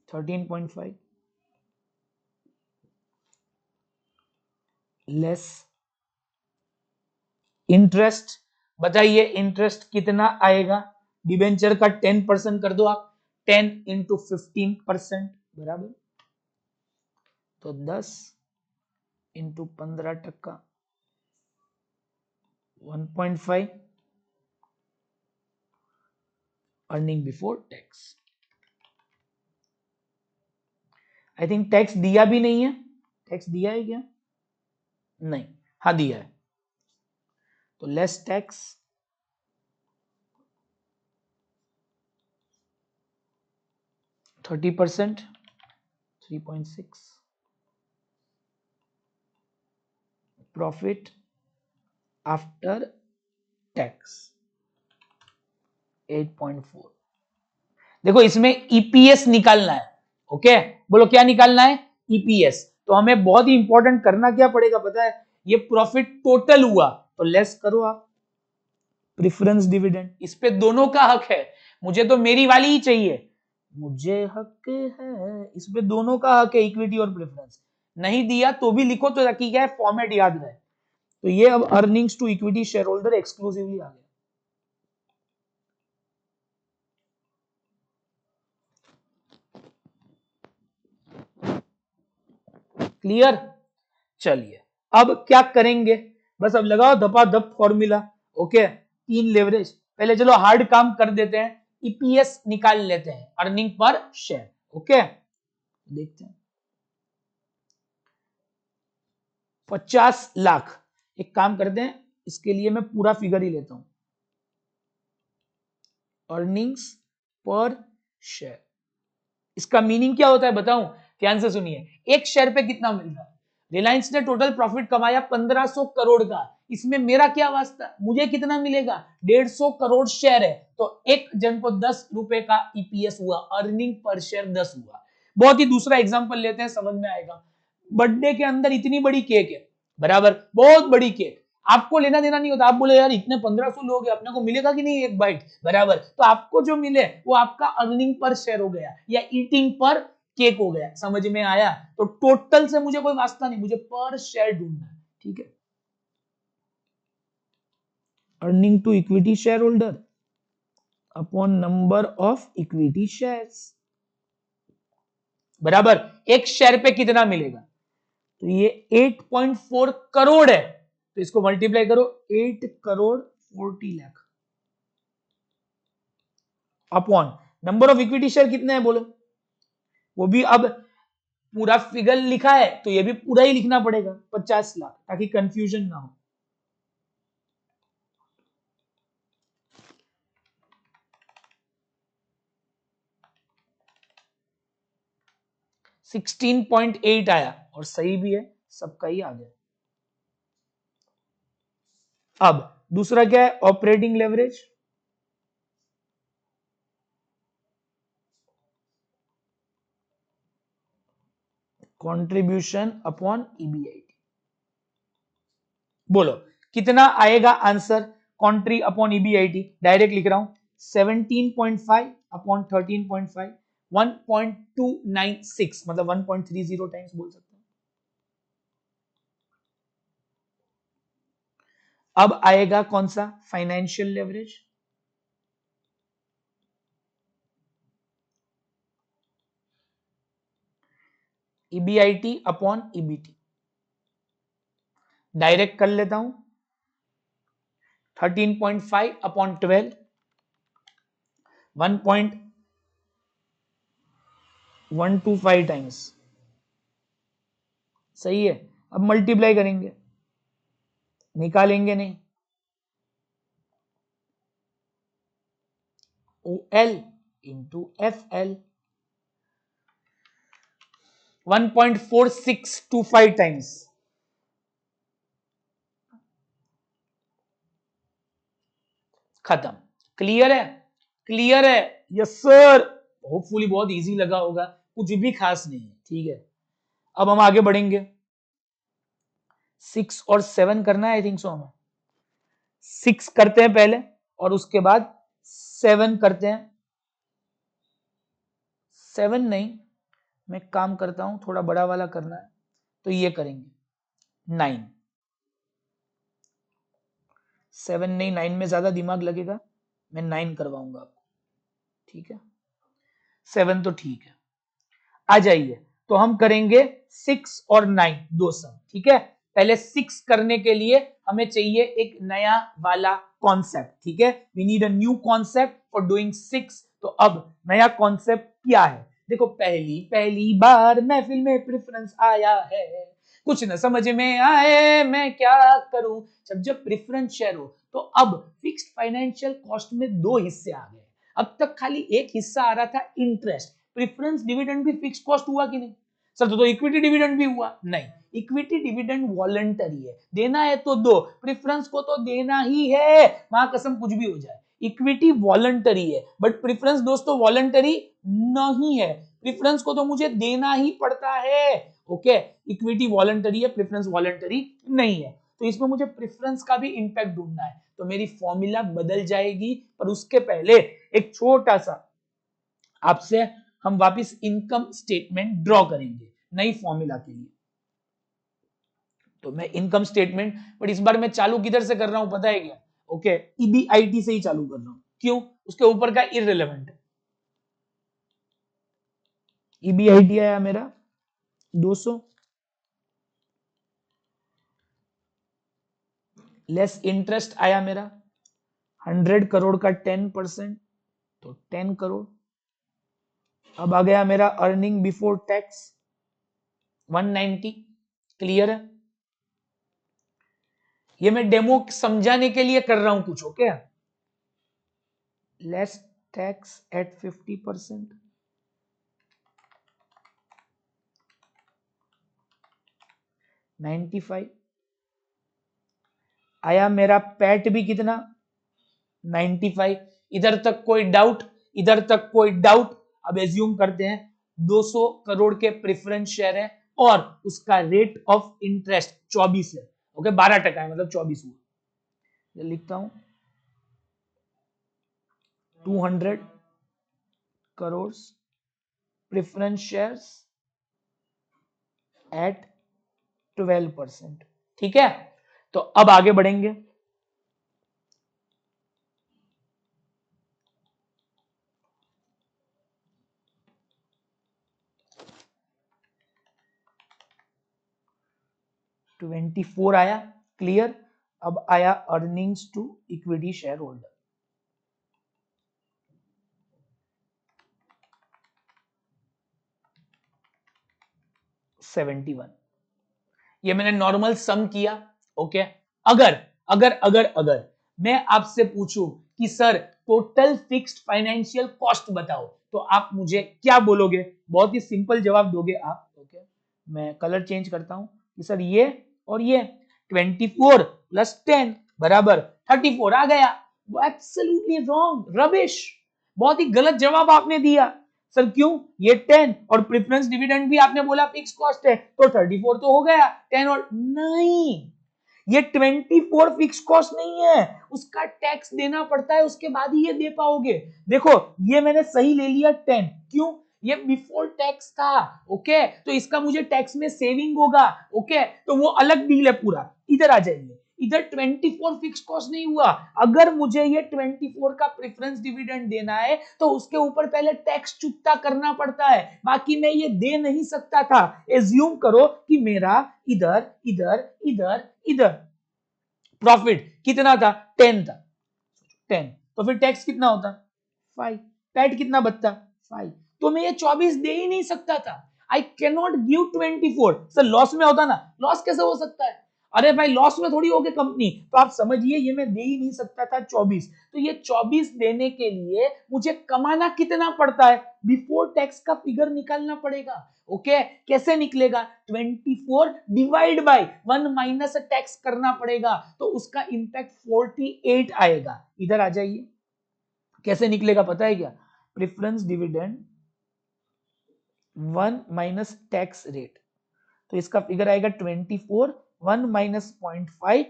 13.5 लेस इंटरेस्ट। बताइए इंटरेस्ट कितना आएगा? डिबेंचर का 10% कर दो आप, 10 इंटू 15% बराबर, तो 10 into 15%, 1.5 earning before tax. I think tax दिया भी नहीं है। टैक्स दिया है क्या? नहीं, हाँ दिया है, तो less tax, 30%, 3.6 profit after tax 8.4। देखो इसमें ईपीएस निकालना है। ओके, बोलो क्या निकालना है? ईपीएस। तो हमें बहुत ही इंपॉर्टेंट करना क्या पड़ेगा पता है? ये प्रॉफिट टोटल हुआ तो लेस करो आप प्रेफरेंस डिविडेंड। इस पे दोनों का हक है, मुझे तो मेरी वाली ही चाहिए, मुझे हक है, इस पे दोनों का हक है, इक्विटी और प्रेफरेंस। नहीं दिया तो भी लिखो, तो ताकि क्या है फॉर्मेट याद रहे। तो ये अब earnings to equity share holder exclusively आ गया। क्लियर? चलिए अब क्या करेंगे, बस अब लगाओ धपाधप फॉर्मूला। ओके, 3 लेवरेज, पहले चलो हार्ड काम कर देते हैं, ईपीएस निकाल लेते हैं, अर्निंग पर शेयर। ओके, देखते हैं 50 लाख। एक काम करते हैं, इसके लिए मैं पूरा फिगर ही लेता हूं, अर्निंग्स पर शेयर। इसका मीनिंग क्या होता है बताऊं? ध्यान से सुनिए, एक शेयर पे कितना मिल रहा है? रिलायंस ने टोटल प्रॉफिट कमाया 1500 करोड़ का, इसमें मेरा क्या वास्ता, मुझे कितना मिलेगा? 150 करोड़ शेयर है, तो एक जन को 10 रुपए का ईपीएस हुआ, अर्निंग पर शेयर 10 हुआ। बहुत ही दूसरा एग्जांपल लेते हैं, समझ में आएगा। बर्थडे के अंदर इतनी बड़ी केक है, बराबर, बहुत बड़ी केक, आपको लेना देना नहीं होता, आप बोले यार इतने 1500 लोग हैं, अपने को मिलेगा कि नहीं एक बाइट, बराबर, तो आपको जो मिले वो आपका अर्निंग पर शेयर हो गया या ईटिंग पर केक हो गया। समझ में आया? तो टोटल से मुझे कोई वास्ता नहीं, मुझे पर शेयर ढूंढना है, ठीक है। Earning to equity share holder upon number of equity shares, बराबर, एक शेयर पे कितना मिलेगा? तो ये 8.4 करोड़ है, तो इसको मल्टीप्लाई करो, 8 crore 40 lakh upon number of equity share कितने हैं बोलो, वो भी अब पूरा फिगर लिखा है तो ये भी पूरा ही लिखना पड़ेगा, 50 लाख, ताकि कंफ्यूजन ना हो। सिक्सटीन 16.8 आया और सही भी है, सबका ही आ गया। अब दूसरा क्या है? Operating leverage, contribution upon EBIT. बोलो कितना आएगा आंसर? कॉन्ट्री अपॉन ईबीआईटी डायरेक्ट लिख रहा हूं, 17.5 अपॉन 13.5, 1.296, मतलब 1.30 टाइम्स बोल सकते हैं। अब आएगा कौन सा? Financial leverage, EBIT upon EBT, direct कर लेता हूं, 13.5 अपॉन 12, 1.125 टाइम्स, सही है। अब मल्टीप्लाई करेंगे, निकालेंगे नहीं, OL इंटू FL, 1.4625 टाइम्स, खत्म। क्लियर है? क्लियर है? Yes sir. होपफुली बहुत इजी लगा होगा, कुछ भी खास नहीं है, ठीक है। अब हम आगे बढ़ेंगे, 6 और 7 करना है, आई थिंक सो हमें 6 करते हैं पहले और उसके बाद 7 करते हैं। 7 नहीं, मैं काम करता हूं, थोड़ा बड़ा वाला करना है, तो ये करेंगे 9। 7 नहीं, 9 में ज्यादा दिमाग लगेगा, मैं 9 करवाऊंगा आपको, ठीक है। 7 तो ठीक है, आ जाइए। तो हम करेंगे 6 और 9 दो सम, ठीक है। पहले 6 करने के लिए हमें चाहिए एक नया वाला कॉन्सेप्ट, ठीक है। We need a new concept for doing 6। तो अब नया कॉन्सेप्ट क्या है? देखो, पहली पहली बार महफिल में प्रेफरेंस आया है, कुछ न समझ में आए मैं क्या करूं, जब जब प्रेफरेंस शेयर हो। तो अब फिक्स्ड फाइनेंशियल कॉस्ट में दो हिस्से आ गए। अब तक खाली एक हिस्सा आ रहा था, इंटरेस्ट। प्रेफरेंस डिविडेंड भी फिक्स्ड कॉस्ट हुआ कि नहीं सर? तो इक्विटी डिविडेंड भी हुआ? नहीं, इक्विटी डिविडेंड वॉलंटरी है, देना है तो दो, प्रेफरेंस को तो देना ही है, मां कसम कुछ भी हो जाए। इक्विटी वॉलंटरी है, बट प्रेफरेंस दोस्तों वॉलंटरी नहीं है, प्रेफरेंस को तो मुझे देना ही पड़ता है। ओके, इक्विटी वॉलंटरी है, प्रेफरेंस वॉलंटरी नहीं है। तो इसमें मुझे प्रेफरेंस का भी इंपैक्ट ढूंढना है, तो मेरी फॉर्मूला बदल जाएगी। पर उसके पहले एक छोटा सा आपसे हम वापस इनकम स्टेटमेंट ड्रॉ करेंगे नई फॉर्मूला के लिए। तो मैं इनकम स्टेटमेंट, बट इस बार मैं चालू किधर से कर रहा हूं पता है क्या? ओके, ईबीआईटी से ही चालू कर रहा हूं। क्यों? उसके ऊपर का इररिलेवेंट है। ईबीआईटी आया मेरा 200, लेस इंटरेस्ट आया मेरा 100 करोड़ का 10%, तो 10 करोड़। अब आ गया मेरा अर्निंग बिफोर टैक्स 190। क्लियर है? ये मैं डेमो समझाने के लिए कर रहा हूं कुछ, ओके। लेस टैक्स एट 50%, 95 आया। मेरा पैट भी कितना 95। इधर तक कोई डाउट, इधर तक कोई डाउट। अब एज्यूम करते हैं 200 करोड़ के प्रेफरेंस शेयर है और उसका रेट ऑफ इंटरेस्ट 24 है। ओके 12% है, मतलब 24 हुआ। ये लिखता हूं 200 करोड़ प्रेफरेंस शेयर्स एट 12%। ठीक है, तो अब आगे बढ़ेंगे। $24 आया, क्लियर। अब आया earnings to equity share holder. 71। ये मैंने नॉर्मल सम किया। ओके, अगर अगर अगर अगर मैं आपसे पूछूं कि sir total fixed financial cost बताओ, तो आप मुझे क्या बोलोगे? बहुत ही सिंपल जवाब दोगे आप। ओके, मैं कलर चेंज करता हूं कि सर ये और ये 24 प्लस 10 बराबर 34 आ गया। वो एब्सोल्युटली रॉन्ग, रबिश, बहुत ही गलत जवाब आपने दिया। सर क्यों? ये 10 और प्रेफरेंस डिविडेंड भी आपने बोला फिक्स कॉस्ट है, तो 34 तो हो गया। 10 और नहीं, ये 24 फिक्स कॉस्ट नहीं है, उसका टैक्स देना पड़ता है, उसके बाद ही ये दे पाओगे। देखो ये मैंने सही ले लिया 10, क्यों? ये बिफोर टैक्स था। ओके, तो इसका मुझे टैक्स में सेविंग होगा। ओके, तो वो अलग डील है पूरा। इधर आ जाइए, इधर 24 फिक्स कॉस्ट नहीं हुआ। अगर मुझे ये 24 का प्रेफरेंस डिविडेंड देना है तो उसके ऊपर पहले टैक्स चुकता करना पड़ता है, बाकी मैं ये दे नहीं सकता था। एज्यूम करो कि मेरा इधर इधर इधर इधर प्रॉफिट कितना था, 10 था, 10, तो फिर टैक्स कितना होता, 5। पैट कितना बचता, 5। तो मैं ये 24 दे ही नहीं सकता था। I can not give 24। Sir loss में होता ना, लॉस कैसे हो सकता है? अरे भाई लॉस में थोड़ी होगी कंपनी, तो आप समझिए ये मैं दे ही नहीं सकता था 24। तो ये 24 देने के लिए मुझे कमाना कितना पड़ता है, बिफोर टैक्स का फिगर निकालना पड़ेगा। ओके, कैसे निकलेगा? 24 डिवाइड बाय 1 माइनस टैक्स करना पड़ेगा, तो उसका इंपैक्ट 48 आएगा। इधर आ जाइए, कैसे निकलेगा पता है क्या? Preference dividend 1 minus tax rate, तो इसका फिगर आएगा 24, 1 माइनस 0.5,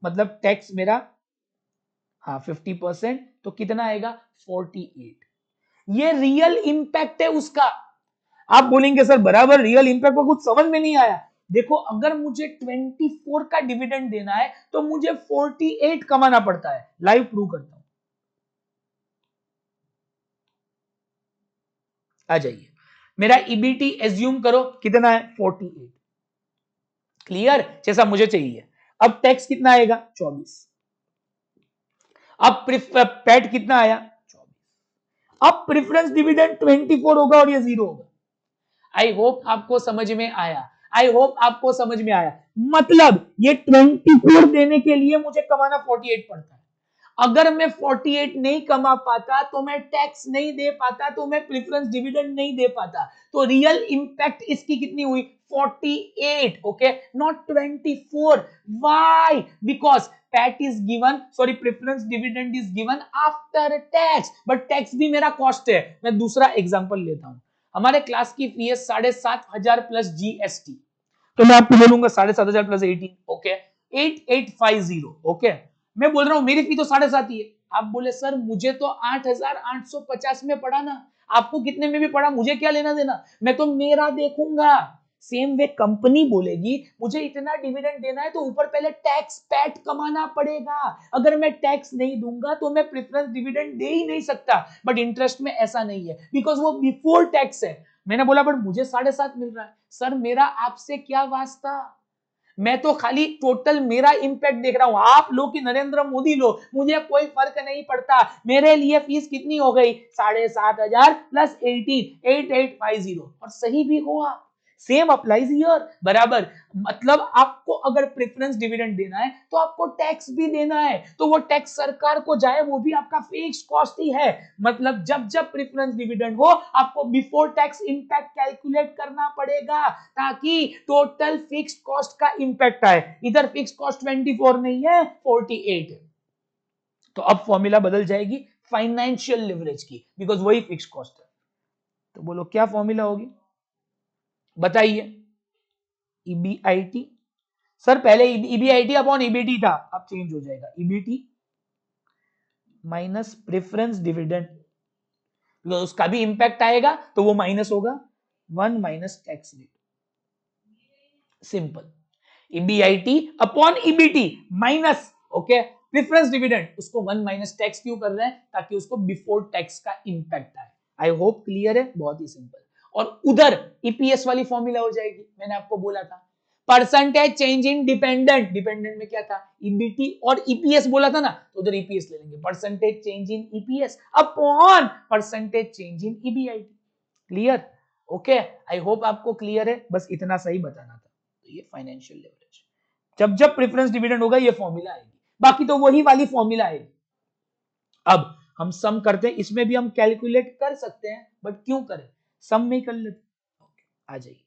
मतलब टैक्स मेरा 50%, तो कितना आएगा 48। ये रियल इंपैक्ट है उसका। आप बोलेंगे सर बराबर रियल इंपैक्ट को कुछ समझ में नहीं आया। देखो अगर मुझे 24 का डिविडेंड देना है तो मुझे 48 कमाना पड़ता है। लाइव प्रूव करता हूं, आ जाइए। मेरा ईबीटी एज्यूम करो कितना है, 48, क्लियर, जैसा मुझे चाहिए। अब टैक्स कितना आएगा, 24। अब पैट कितना आया, 24। अब प्रेफरेंस डिविडेंड 24 होगा और ये 0 होगा। आई होप आपको समझ में आया, आई होप आपको समझ में आया। मतलब ये 24 देने के लिए मुझे कमाना 48 पड़ता है। अगर मैं 48 नहीं कमा पाता तो मैं टैक्स नहीं दे पाता, तो मैं प्रेफरेंस डिविडेंड नहीं दे पाता। तो रियल इंपैक्ट इसकी कितनी हुई, 48। Okay, not 24। Why? Because PAT is given, sorry preference dividend is given after tax, but tax भी मेरा कॉस्ट है। मैं दूसरा एग्जांपल लेता हूं। हमारे क्लास की फीस 7,500 प्लस जीएसटी, तो मैं आपको बोलूंगा 7,500 प्लस 18, ओके 8850। ओके, मैं बोल रहा हूं मेरी फी तो 7,500 ही है। आप बोले सर मुझे तो 8,850 में पड़ा ना, आपको कितने में भी पड़ा, मुझे क्या लेना देना, मैं तो मेरा देखूंगा। सेम वे कंपनी बोलेगी मुझे इतना डिविडेंड देना है तो ऊपर पहले टैक्स पैट कमाना पड़ेगा। अगर मैं टैक्स नहीं दूंगा तो मैं प्रेफरेंस डिविडेंड दे ही नहीं सकता। बट इंटरेस्ट में ऐसा नहीं है, बिकॉज वो बिफोर टैक्स है। मैंने बोला बट मुझे 7.5 मिल रहा है। सर मेरा आपसे क्या वास्ता, मैं तो खाली टोटल मेरा इंपैक्ट देख रहा हूं। आप लो कि नरेंद्र मोदी लो, मुझे कोई फर्क नहीं पड़ता। मेरे लिए फीस कितनी हो गई, 7,500 प्लस 18, 8850। और सही भी हुआ, सेम अप्लाइज हियर, बराबर। मतलब आपको अगर प्रेफरेंस डिविडेंड देना है तो आपको टैक्स भी देना है, तो वो टैक्स सरकार को जाए, वो भी आपका फिक्स कॉस्ट ही है। मतलब जब जब प्रेफरेंस डिविडेंड हो आपको बिफोर टैक्स इंपैक्ट कैलकुलेट करना पड़ेगा, ताकि टोटल फिक्स कॉस्ट का इंपैक्ट आए। इधर फिक्स कॉस्ट 24 नहीं है, 48 है। तो अब फॉर्मूला बदल जाएगी फाइनेंशियल लिवरेज की, बिकॉज वही फिक्स कॉस्ट है। तो बोलो क्या फॉर्मूला होगी, बताइए। ईबीआईटी, सर पहले ईबीआईटी अपॉन ईबीटी था, अब चेंज हो जाएगा EBT minus preference dividend, because उसका भी इंपैक्ट आएगा तो वो माइनस होगा, 1 minus tax rate. Simple, EBIT upon EBT minus, okay, preference dividend, उसको 1 माइनस टैक्स क्यों कर रहे हैं, ताकि उसको बिफोर टैक्स का इंपैक्ट आए। आई होप क्लियर है, बहुत ही सिंपल। और उधर ईपीएस वाली फॉर्मूला हो जाएगी, मैंने आपको बोला था परसेंटेज चेंज इन डिपेंडेंट, डिपेंडेंट में क्या था ईबीटी और ईपीएस बोला था ना, तो उधर ईपीएस ले लेंगे, percentage change in EPS upon percentage change in EBIT. Clear, okay, I hope आपको क्लियर है, बस इतना सही बताना था। तो ये फाइनेंशियल लेवरेज, जब जब प्रेफरेंस डिविडेंड होगा ये फॉर्मूला आएगी, बाकी तो वही वाली फॉर्मूला आएगी। अब हम सम करते हैं, इसमें भी हम कैलकुलेट कर सकते हैं, बट क्यों करें, सम में ही कर लेते। आ जाइए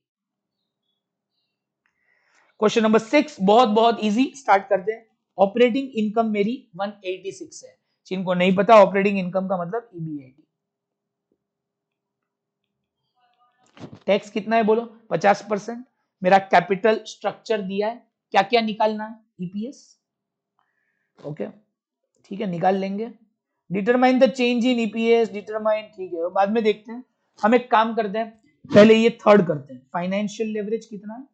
क्वेश्चन नंबर 6, बहुत बहुत इजी, स्टार्ट करते हैं। ऑपरेटिंग इनकम मेरी 186 है, जिनको नहीं पता ऑपरेटिंग इनकम का मतलब ईबीआईटी। टैक्स कितना है बोलो, 50%। मेरा कैपिटल स्ट्रक्चर दिया है, क्या क्या निकालना है, ईपीएस, ओके, ठीक है, निकाल लेंगे। Determine the change in EPS, determine, ठीक है, बाद में देखते हैं। हम एक काम करते हैं, पहले ये थर्ड करते हैं, फाइनेंशियल लेवरेज कितना है,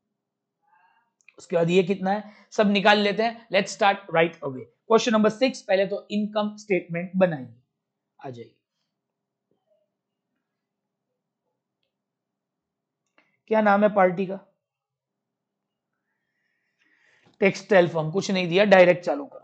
उसके बाद ये कितना है, सब निकाल लेते हैं। Let's start right away. Question number 6, पहले तो इनकम स्टेटमेंट बनाइए, आ जाइए। क्या नाम है पार्टी का, टेक्सटाइल फर्म, कुछ नहीं दिया, डायरेक्ट चालू करो।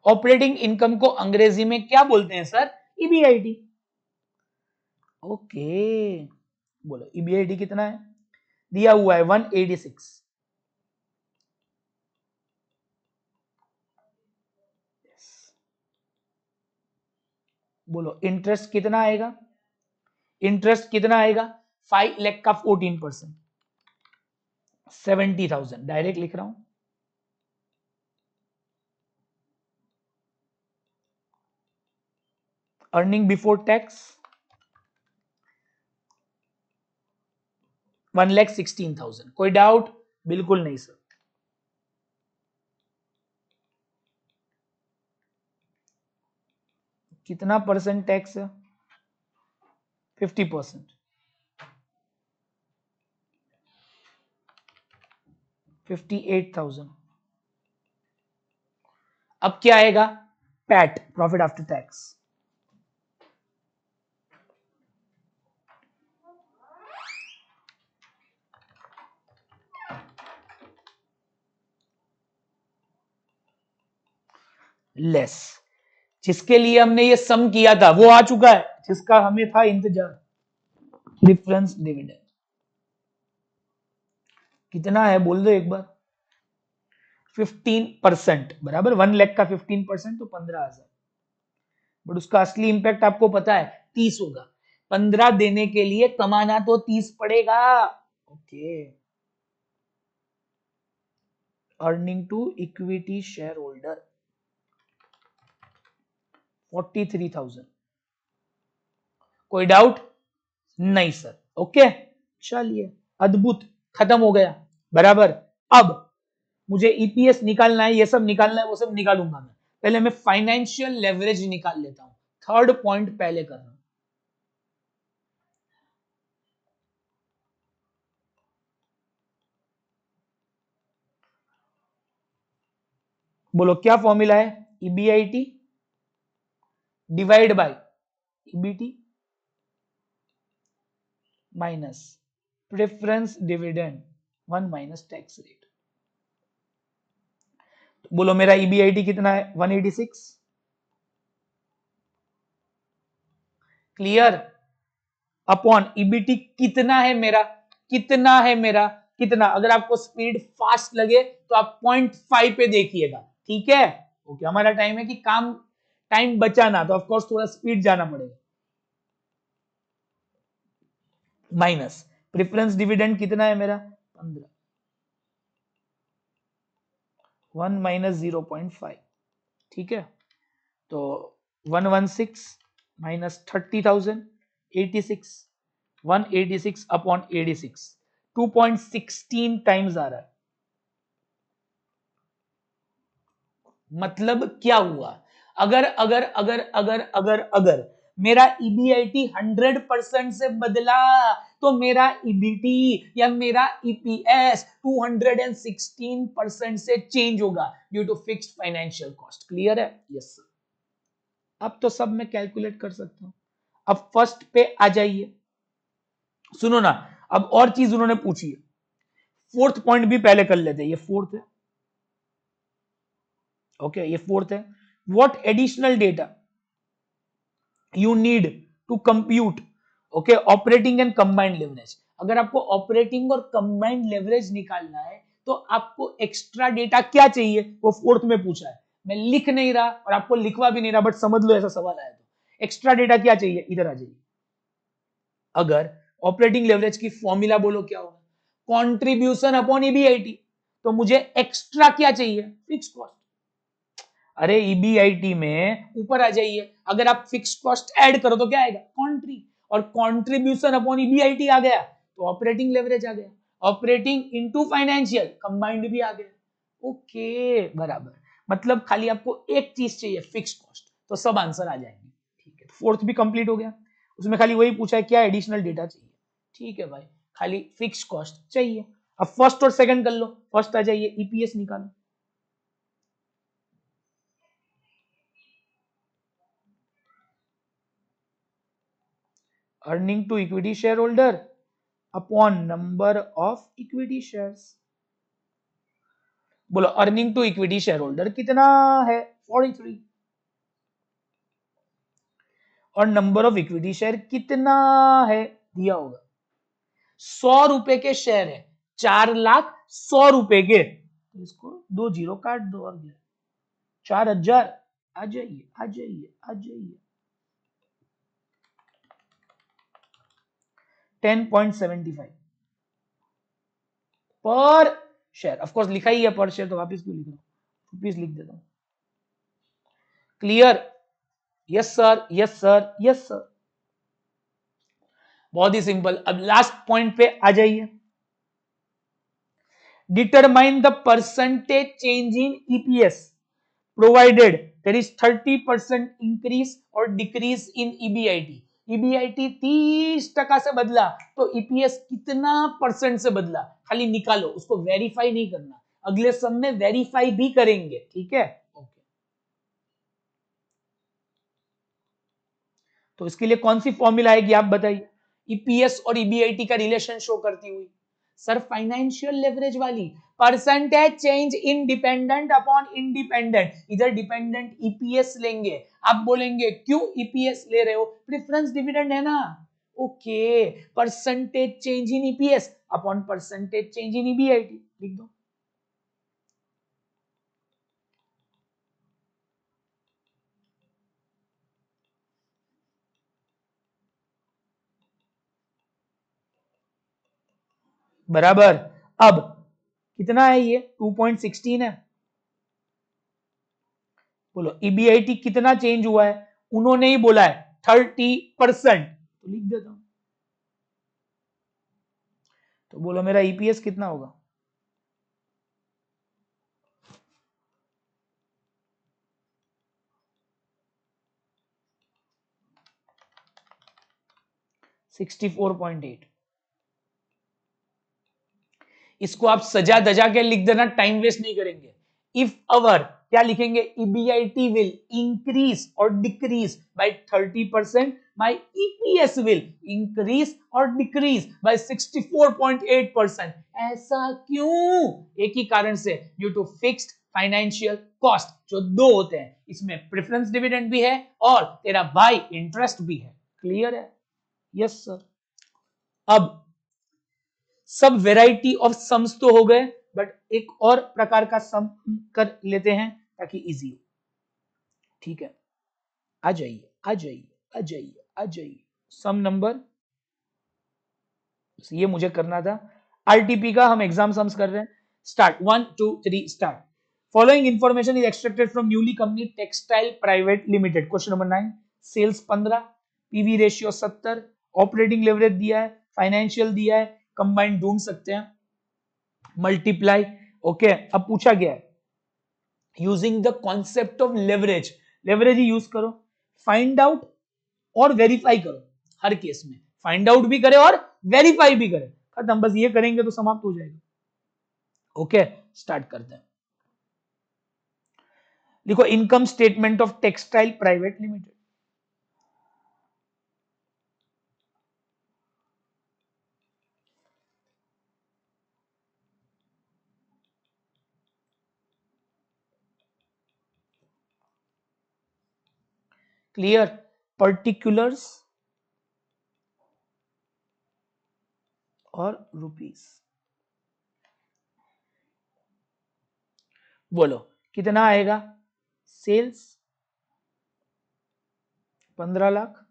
ऑपरेटिंग इनकम को अंग्रेजी में क्या बोलते हैं सर, ईबीआईटी। ओके, बोलो ईबीआईटी कितना है, दिया हुआ है 186। बोलो इंटरेस्ट कितना आएगा, इंटरेस्ट कितना आएगा, 5 लाख का 14%, 70,000, डायरेक्ट लिख रहा हूं। अर्निंग बिफोर टैक्स 1,16,000, कोई डाउट, बिल्कुल नहीं सर। कितना परसेंट टैक्स है, 50%, 58,000। अब क्या आएगा, PAT, profit after tax, less, जिसके लिए हमने ये सम किया था वो आ चुका है, जिसका हमें था इंतजार, डिफरेंस डिविडेंड कितना है बोल दो एक बार, 15%, बराबर, 1 लाख का 15% तो 15,000, बट उसका असली इंपैक्ट आपको पता है 30 होगा, 15 देने के लिए कमाना तो 30 पड़ेगा, okay. Earning to equity share holder 43,000, कोई डाउट नहीं सर, ओके, चलिए, अद्भुत, खत्म हो गया, बराबर। अब मुझे ईपीएस निकालना है, ये सब निकालना है, वो सब निकालूंगा मैं, पहले मैं फाइनेंशियल लेवरेज निकाल लेता हूं, थर्ड पॉइंट पहले कर रहा हूं। बोलो क्या फॉर्मूला है, EBIT divide by EBT minus preference dividend 1 minus tax rate, बोलो मेरा ईबीआईटी कितना है? 186। क्लियर? अपॉन ईबीटी कितना है मेरा, कितना है मेरा, कितना। अगर आपको स्पीड फास्ट लगे तो आप 0.5 पे देखिएगा, ठीक है? ओके, हमारा टाइम है कि काम टाइम बचाना, तो ऑफ कोर्स थोड़ा स्पीड जाना पड़ेगा। माइनस प्रेफरेंस डिविडेंड कितना है मेरा? 15। 1 माइनस 0.5, ठीक है? तो 116 माइनस 30,000, 86, 186 अपॉन 86, 2.16 टाइम्स आ रहा है। मतलब क्या हुआ? अगर अगर अगर अगर अगर अगर मेरा ईबीआईटी 100% से बदला तो मेरा ईबीटी या मेरा ईपीएस 216% से चेंज होगा due to fixed financial cost. Clear है? Yes sir. अब तो सब मैं कैलकुलेट कर सकता हूं। अब फर्स्ट पे आ जाइए, सुनो ना। अब और चीज उन्होंने पूछी है, फोर्थ पॉइंट भी पहले कर लेते हैं। ये फोर्थ है, ओके, ये फोर्थ है। What additional data you need to compute, okay, operating and combined leverage. अगर आपको ऑपरेटिंग और कंबाइंड लेवरेज निकालना है तो आपको एक्स्ट्रा डेटा क्या चाहिए, वो फोर्थ में पूछा है। मैं लिख नहीं रहा और आपको लिखवा भी नहीं रहा, बट समझ लो ऐसा सवाल आया तो एक्स्ट्रा डेटा क्या चाहिए, इधर आ जाइए। अगर ऑपरेटिंग लेवरेज की फॉर्मूला बोलो क्या होगा, कॉन्ट्रीब्यूशन अपॉन ईबीआईटी, तो मुझे एक्स्ट्रा क्या चाहिए, फिक्स कॉस्ट। अरे ईबीआईटी में ऊपर आ जाइए, अगर आप फिक्स कॉस्ट ऐड करो तो क्या आएगा, कॉन्ट्री, और कॉन्ट्रीब्यूशन अपॉन ईबीआईटी आ गया तो ऑपरेटिंग लेवरेज आ गया, ऑपरेटिंग इनटू फाइनेंशियल कंबाइंड भी आ गया। ओके, बराबर। मतलब खाली आपको एक चीज चाहिए, फिक्स कॉस्ट, तो सब आंसर आ जाएंगे। ठीक है, फोर्थ भी कंप्लीट हो गया। उसमें खाली वही पूछा है क्या एडिशनल डेटा चाहिए। ठीक है भाई, खाली फिक्स कॉस्ट चाहिए। अब फर्स्ट और सेकंड कर लो। फर्स्ट आ जाइए, ईपीएस निकालो। Earning to equity share holder upon number of equity shares. बोलो earning to equity share holder कितना है, 43, और नंबर ऑफ इक्विटी शेयर कितना है, दिया होगा। 100 रुपए के शेयर है, 4,100,000 के, तो इसको 2 जीरो काट दो और 4,000। आ जाइए आ जाइए आ जाइए, 10.75 पर शेयर। ऑफ कोर्स लिखा ही है पर शेयर, तो वापस क्यों लिख रहा हूं, रुपीस लिख देता हूं। Clear? Yes sir, yes sir, yes sir. बहुत ही सिंपल। अब लास्ट पॉइंट पे आ जाइए। Determine the percentage change in EPS provided there is 30% increase और डिक्रीज इन ईबीआईटी। ईबीआईटी 30% से बदला तो ईपीएस कितना परसेंट से बदला, खाली निकालो, उसको वेरीफाई नहीं करना, अगले सम में वेरीफाई भी करेंगे। ठीक है, ओके। तो इसके लिए कौन सी फॉर्मूला आएगी आप बताइए, ईपीएस और ईबीआईटी का रिलेशन शो करती हुई। सर फाइनेंशियल लेवरेज वाली, परसेंटेज चेंज इन डिपेंडेंट अपॉन इंडिपेंडेंट। इधर डिपेंडेंट ईपीएस लेंगे, आप बोलेंगे क्यों ईपीएस ले रहे हो, प्रेफरेंस डिविडेंड है ना। Okay, percentage change in EPS upon percentage change in EBIT लिख दो। बराबर। अब कितना है ये, 2.16 है। बोलो ईबीआईटी कितना चेंज हुआ है, उन्होंने ही बोला है 30%, तो लिख देता हूं। तो बोलो मेरा ईपीएस कितना होगा, 64.8। इसको आप सजा दजा के लिख देना, टाइम वेस्ट नहीं करेंगे। इफ अवर क्या लिखेंगे, ईबीआईटी विल इंक्रीज और decrease by 30%, my EPS will increase और डिक्रीज बाय 64.8%। ऐसा क्यों, एक ही कारण से, due to fixed financial cost, जो दो होते हैं, इसमें प्रेफरेंस डिविडेंड भी है और तेरा बाय इंटरेस्ट भी है। क्लियर है? Yes sir. अब सब वेराइटी ऑफ सम्स तो हो गए, बट एक और प्रकार का सम कर लेते हैं ताकि इजी हो। ठीक है, आ जाइए आ जाइए आ जाइए आ जाइए। सम नंबर, ये मुझे करना था, आरटीपी का हम एग्जाम सम्स कर रहे हैं। Start 1 2 3 start. Following information is extracted from newly company textile private limited. Question number 9, sales 15, PV ratio 70, operating leverage दिया है, फाइनेंशियल दिया है, कंबाइंड ढूंढ सकते हैं, मल्टीप्लाई। ओके, अब पूछा गया है using the concept of leverage, leverage he use करो, फाइंड आउट और वेरीफाई करो। हर केस में फाइंड आउट भी करे और वेरीफाई भी करे, खत्म, बस ये करेंगे तो समाप्त हो जाएगा। ओके, स्टार्ट करते हैं। देखो, income statement of textile private limited. Clear? Particulars और रुपीस। बोलो कितना आएगा? सेल्स 15 लाख।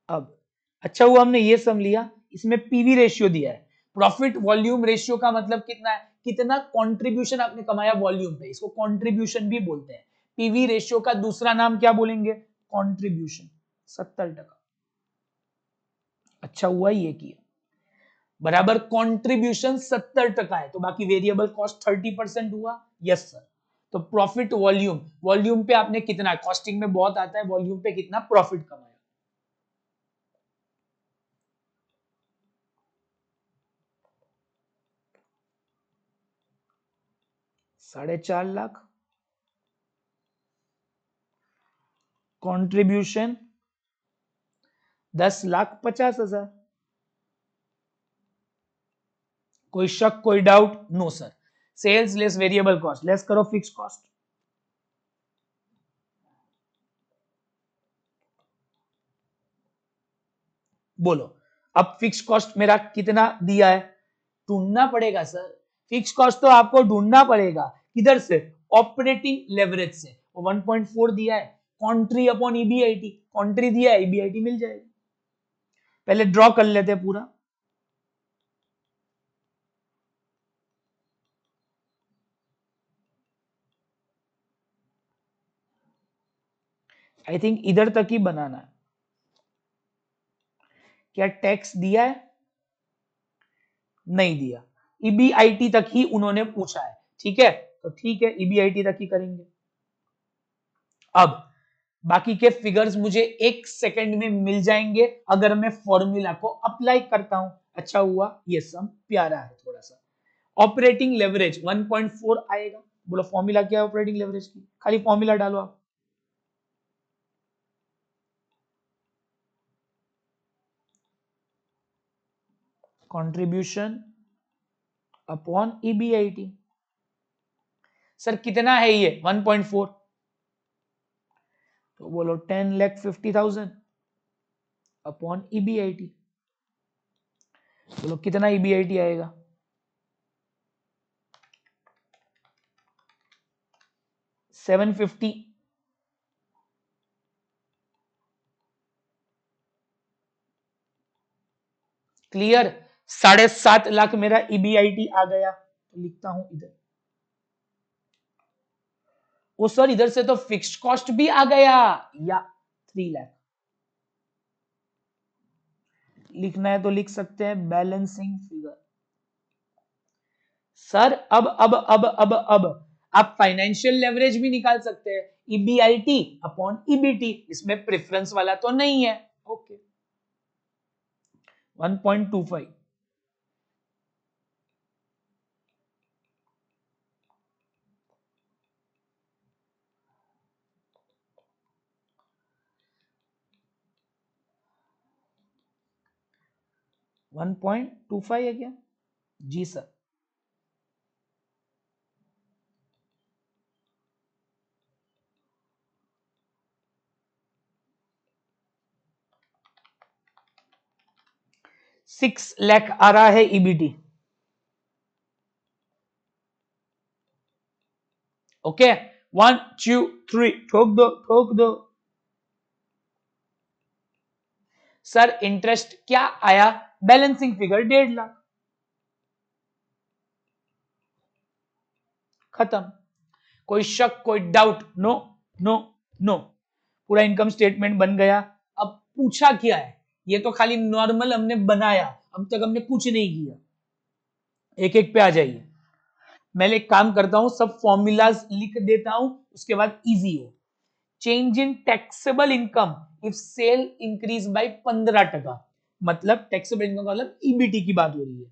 अब अच्छा हुआ हमने ये सम लिया, इसमें पीवी रेशियो दिया है। प्रॉफिट वॉल्यूम रेशियो का मतलब कितना है, कितना कंट्रीब्यूशन आपने कमाया वॉल्यूम पे, इसको कंट्रीब्यूशन भी बोलते हैं। पीवी रेशियो का दूसरा नाम क्या बोलेंगे? कंट्रीब्यूशन। 70%। अच्छा हुआ ये किया, बराबर कंट्रीब्यूशन 70% है, तो बाकी वेरिएबल कॉस्ट 30% हुआ। Yes sir. तो प्रॉफिट वॉल्यूम, वॉल्यूम पे आपने कितना, कॉस्टिंग में बहुत आता है, वॉल्यूम पे कितना प्रॉफिट कमाया। ₹4.5 लाख। कंट्रीब्यूशन 10,50,000। कोई शक, कोई doubt? No sir. Sales less variable cost, less करो फिक्स कॉस्ट। बोलो अब फिक्स कॉस्ट मेरा कितना दिया है, ढूंढना पड़ेगा सर। फिक्स कॉस्ट तो आपको ढूंढना पड़ेगा, किधर से? ऑपरेटिंग लेवरेज से। 1.4 दिया है, कॉन्ट्री अपॉन ईबीआईटी, कॉन्ट्री दिया है, ईबीआईटी मिल जाएगा। पहले ड्रॉ कर लेते हैं पूरा। आई थिंक इधर तक ही बनाना है। क्या टैक्स दिया है? नहीं दिया। ईबीआईटी तक ही उन्होंने पूछा है, ठीक है, तो ठीक है, ईबीआईटी तक ही करेंगे। अब बाकी के फिगर्स मुझे 1 सेकंड में मिल जाएंगे अगर मैं फॉर्मूला को अप्लाई करता हूं। अच्छा हुआ ये सम प्यारा है थोड़ा सा। ऑपरेटिंग लेवरेज 1.4 आएगा। बोलो फॉर्मूला क्या है ऑपरेटिंग लेवरेज की? खाली फॉर्मूला डालो आप। Contribution upon EBIT. सर कितना है ये? 1.4, तो बोलो 10,50,000 अपॉन ईबीआईटी। बोलो कितना ईबीआईटी आएगा? 750। क्लियर? 7.5 लाख मेरा ईबीआईटी आ गया, तो लिखता हूं इधर। ओ सर इधर से तो फिक्स्ड कॉस्ट भी आ गया, या 3 लाख लिखना है तो लिख सकते हैं बैलेंसिंग फिगर। सर अब आप फाइनेंशियल लेवरेज भी निकाल सकते हैं, ईबीआईटी अपॉन ईबीटी, इसमें प्रेफरेंस वाला तो नहीं है। Okay 1.25। One point two five है क्या? जी सर। 6 लाख आ रहा है ईबीटी। ओके 1 2 3 ठोक दो। सर इंटरेस्ट क्या आया? Balancing figure 1.5 lakh. खत्म। कोई शक, कोई डाउट? No no no. पूरा इनकम स्टेटमेंट बन गया। अब पूछा क्या है? ये तो खाली नॉर्मल हमने बनाया, अब तक हमने कुछ नहीं किया। एक एक पे आ जाइए। मैं एक काम करता हूं, सब फॉर्मूलाज लिख देता हूं, उसके बाद इजी हो। Change in taxable income if sale increase by 15%। मतलब टैक्सेबल इनकम का मतलब ईबीटी की बात हो रही है।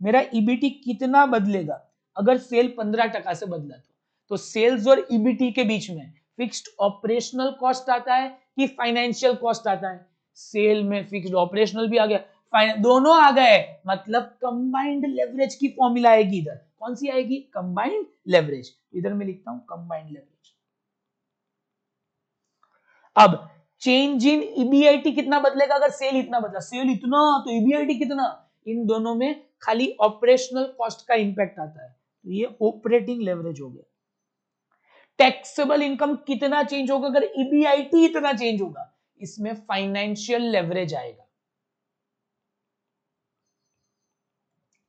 मेरा ईबीटी कितना बदलेगा अगर सेल 15% से बदला? तो सेल्स और ईबीटी के बीच में फिक्स्ड ऑपरेशनल कॉस्ट आता है कि फाइनेंशियल कॉस्ट आता है? सेल में फिक्स्ड ऑपरेशनल भी आ गया, दोनों आ गए, मतलब कंबाइंड लेवरेज की फॉर्मूला आएगी। इधर कौन सी आएगी? Combined leverage. इधर मैं लिखता हूं कंबाइंड लेवरेज। अब चेंज इन ईबीआईटी कितना बदलेगा अगर सेल इतना बदला? सेल इतना तो ईबीआईटी कितना? इन दोनों में खाली ऑपरेशनल कॉस्ट का इंपैक्ट आता है, तो ये ऑपरेटिंग लेवरेज हो गया। टैक्सेबल इनकम कितना चेंज होगा अगर ईबीआईटी इतना चेंज होगा? इसमें फाइनेंशियल लेवरेज आएगा।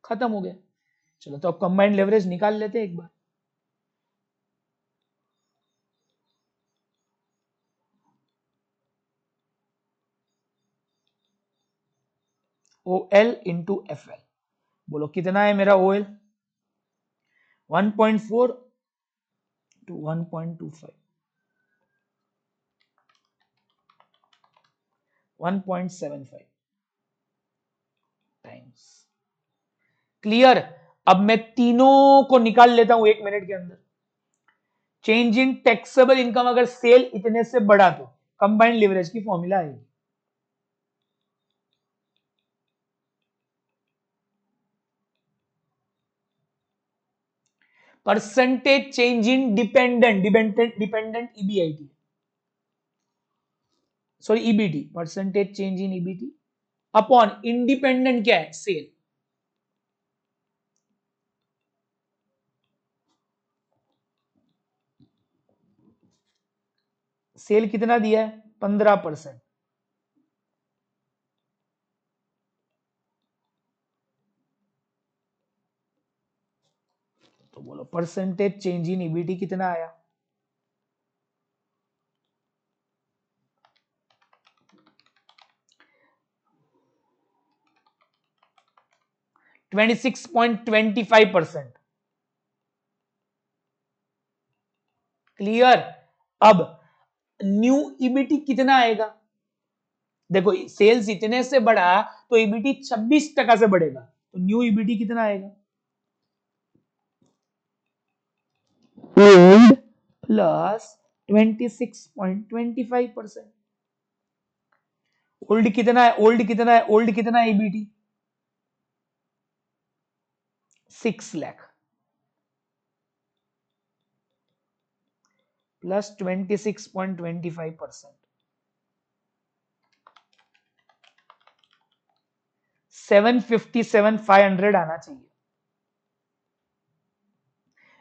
खत्म हो गया। चलो तो अब कंबाइंड लेवरेज निकाल लेते हैं एक बार। OL into FL। बोलो कितना है मेरा OL? 1.4 to 1.25, 1.75 times. क्लियर? अब मैं तीनों को निकाल लेता हूं 1 मिनट के अंदर। चेंज इन टैक्सेबल इनकम अगर सेल इतने से बढ़ा तो कंबाइंड लेवरेज की फॉर्मूला आएगी। Percentage change in dependent EBIT, sorry EBT, percentage change in EBT upon independent क्या है? सेल। सेल कितना दिया है? 15%। तो बोलो परसेंटेज चेंज इन ईबीटी कितना आया? %26.25। क्लियर? अब न्यू ईबीटी कितना आएगा? देखो सेल्स इतने से बढ़ा तो ईबीटी 26% से बढ़ेगा, तो न्यू ईबीटी कितना आएगा? Old plus 26.25%। ओल्ड कितना है? ओल्ड कितना है? ओल्ड कितना है ईबीटी? 6 लाख प्लस 26.25%, 757,500 आना चाहिए।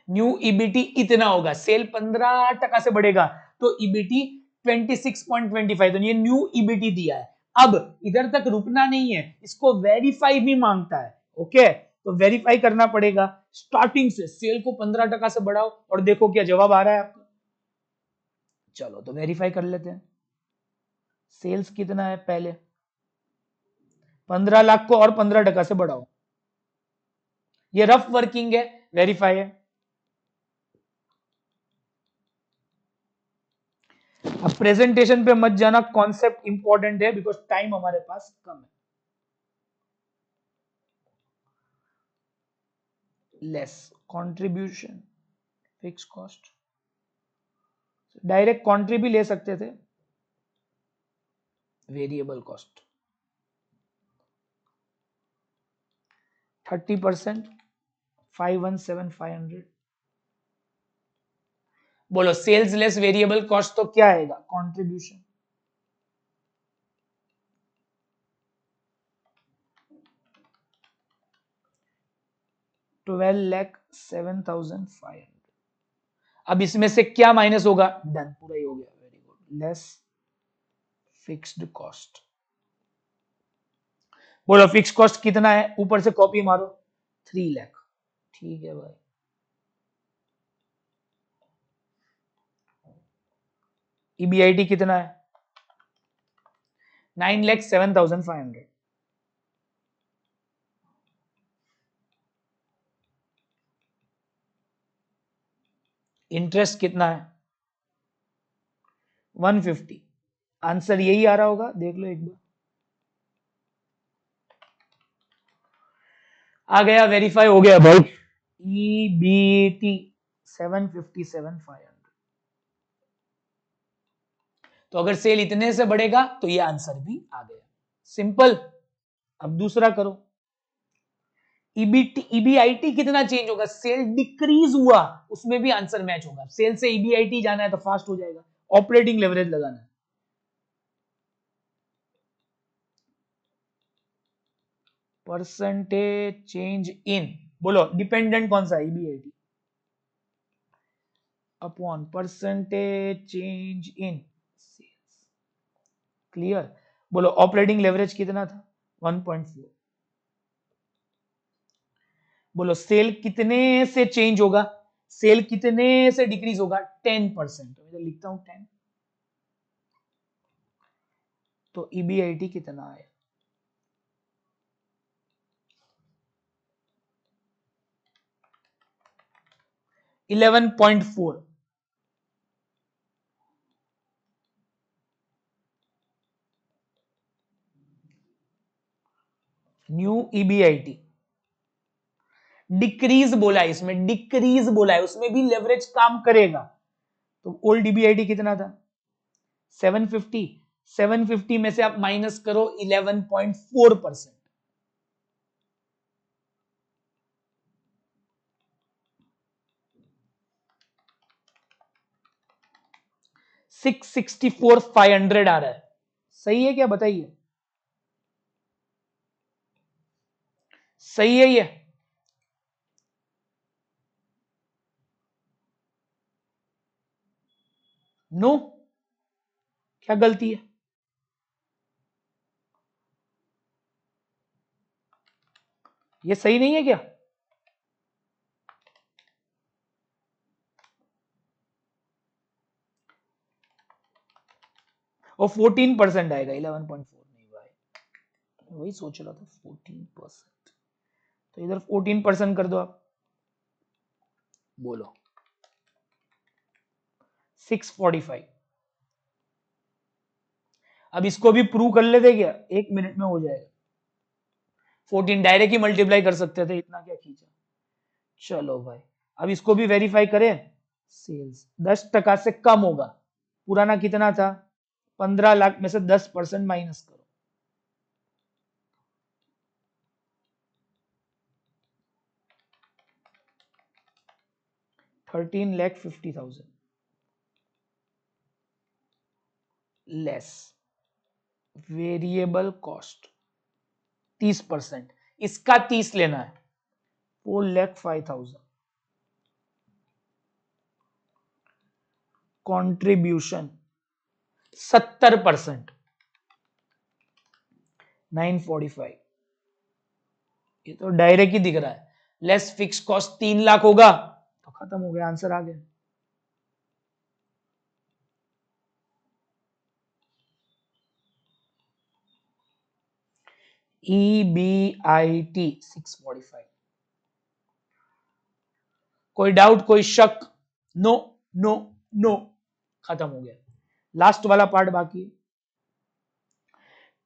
न्यू ईबीटी इतना होगा, सेल 15% से बढ़ेगा तो ईबीटी 26.25, तो ये न्यू ईबीटी दिया है। अब इधर तक रुकना नहीं है, इसको वेरीफाई भी मांगता है। ओके तो वेरीफाई करना पड़ेगा। स्टार्टिंग से सेल को 15% से बढ़ाओ और देखो क्या जवाब आ रहा है आपका। चलो तो वेरीफाई कर लेते हैं। सेल्स कितना है? पहले 15 लाख को और 15% से बढ़ाओ। ये रफ वर्किंग है, वेरीफाई है। अब प्रेजेंटेशन पे मत जाना, कॉन्सेप्ट इंपॉर्टेंट है बिकॉज टाइम हमारे पास कम है। Less contribution fix cost, direct कॉन्ट्री भी ले सकते थे, वेरिएबल कॉस्ट 30%, 517,500। बोलो सेल्स लेस वेरिएबल कॉस्ट तो क्या आएगा? कंट्रीब्यूशन। 12,07,500। अब इसमें से क्या माइनस होगा? डन, पूरा ही हो गया। Very good. Less fixed cost. बोलो फिक्स कॉस्ट कितना है? ऊपर से कॉपी मारो, 3 लाख। ठीक है भाई। ईबीआईटी कितना है? 9,07,500। इंटरेस्ट कितना है? 150। आंसर यही आ रहा होगा, देख लो एक बार। आ गया, वेरीफाई हो गया भाई। ईबीटी 757,500। तो अगर सेल इतने से बढ़ेगा तो ये आंसर भी आ गया। सिंपल। अब दूसरा करो। ईबीआईटी कितना चेंज होगा? सेल डिक्रीज हुआ, उसमें भी आंसर मैच होगा। सेल से ईबीआईटी जाना है तो फास्ट हो जाएगा। ऑपरेटिंग लेवरेज लगाना है। परसेंटेज चेंज इन, बोलो डिपेंडेंट कौन सा? EBIT upon percentage change in sales. Clear? बोलो ऑपरेटिंग लेवरेज कितना था? 1.4। बोलो सेल कितने से चेंज होगा? सेल कितने से डिक्रीज होगा? 10%। तो मैं लिखता हूं 10। तो ईबीआईटी कितना है? 11.4। न्यू ईबीआईटी डिक्रीज बोला है, इसमें डिक्रीज बोला है, उसमें भी लेवरेज काम करेगा। तो ओल्ड ईबीआईटी कितना था? 750। 750 में से आप माइनस करो 11.4%। 664,500 आ रहा है। सही है क्या? बताइए, सही है ये? नो, क्या गलती है? ये सही नहीं है क्या? और 14% आएगा, 11.4 नहीं भाई, वही सोच रहा था 14%। तो इधर 14% कर दो आप। बोलो 645। अब इसको भी प्रूव कर लेते क्या? 1 मिनट में हो जाएगा। 14 डायरेक्ट ही मल्टीप्लाई कर सकते थे, इतना क्या खींचा। चलो भाई, अब इसको भी वेरीफाई करें। सेल्स 10% से कम होगा। पुराना कितना था? 15 लाख में से 10% माइनस करो। 13,50,000 लेस वेरिएबल कॉस्ट 30%, इसका 30 लेना है। 4,05,000 कॉन्ट्रीब्यूशन 70%, 945। ये तो डायरेक्ट ही दिख रहा है। लेस फिक्स कॉस्ट 3 लाख होगा तो खत्म हो गया, आंसर आ गया। EBIT 645। कोई डाउट, कोई शक? नो नो नो, खत्म हो गया। लास्ट वाला पार्ट बाकी है।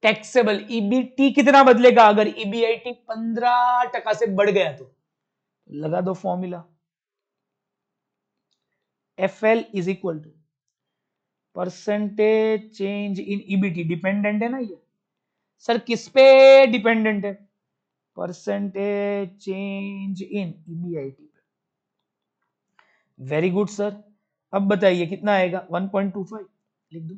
टैक्सेबल ईबीटी कितना बदलेगा अगर ईबीआईटी 15% से बढ़ गया? तो लगा दो formula. FL is equal to percentage change in EBT. Dependent है ना ये? सर किस पे डिपेंडेंट है? परसेंटेज चेंज इन ईबीआईटी पे। Very good sir. अब बताइए कितना आएगा? 1.25 लिख दो।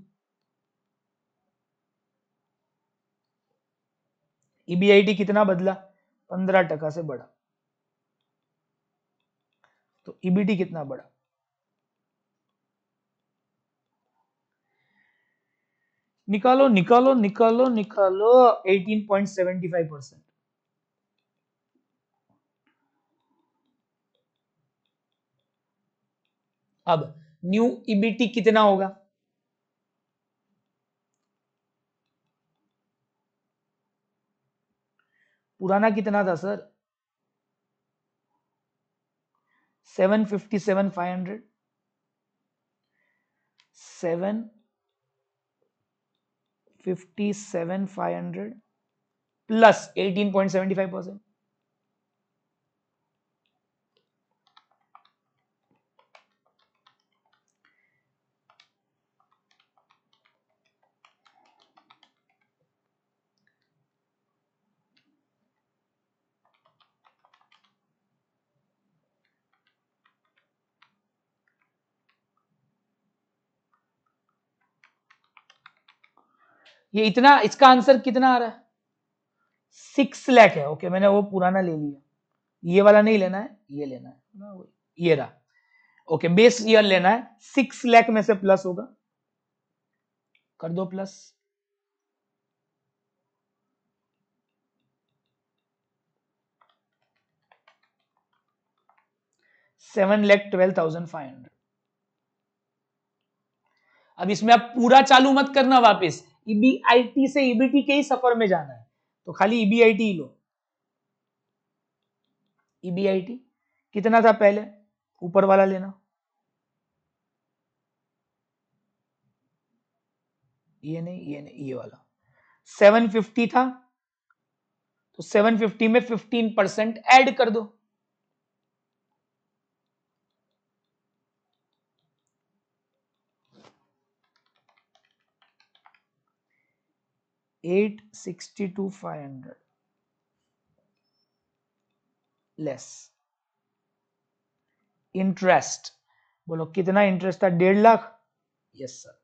ईबीआईटी कितना बदला? 15% से बढ़ा। तो ईबीटी कितना बढ़ा? निकालो निकालो निकालो निकालो 18.75%। अब न्यू ईबीटी कितना होगा? पुराना कितना था सर? 757,500। 757,500 प्लस 18.75%। ये इतना, इसका आंसर कितना आ रहा है? 6 लाख है। ओके, मैंने वो पुराना ले लिया, ये वाला नहीं लेना है, ये लेना है, ये रहा। ओके, बेस ईयर लेना है। 6 लाख में से प्लस होगा, कर दो प्लस। 7,12,500। अब इसमें आप पूरा चालू मत करना, वापस ईबीआईटी से ईबीटी के ही सफर में जाना है, तो खाली ईबीआईटी ही लो। ईबीआईटी कितना था पहले? ऊपर वाला लेना, ये नहीं ये नहीं, ये वाला 750 था, तो 750 में 15% ऐड कर दो। 862,500 लेस इंटरेस्ट। बोलो कितना इंटरेस्ट था? 1.5 लाख। यस सर,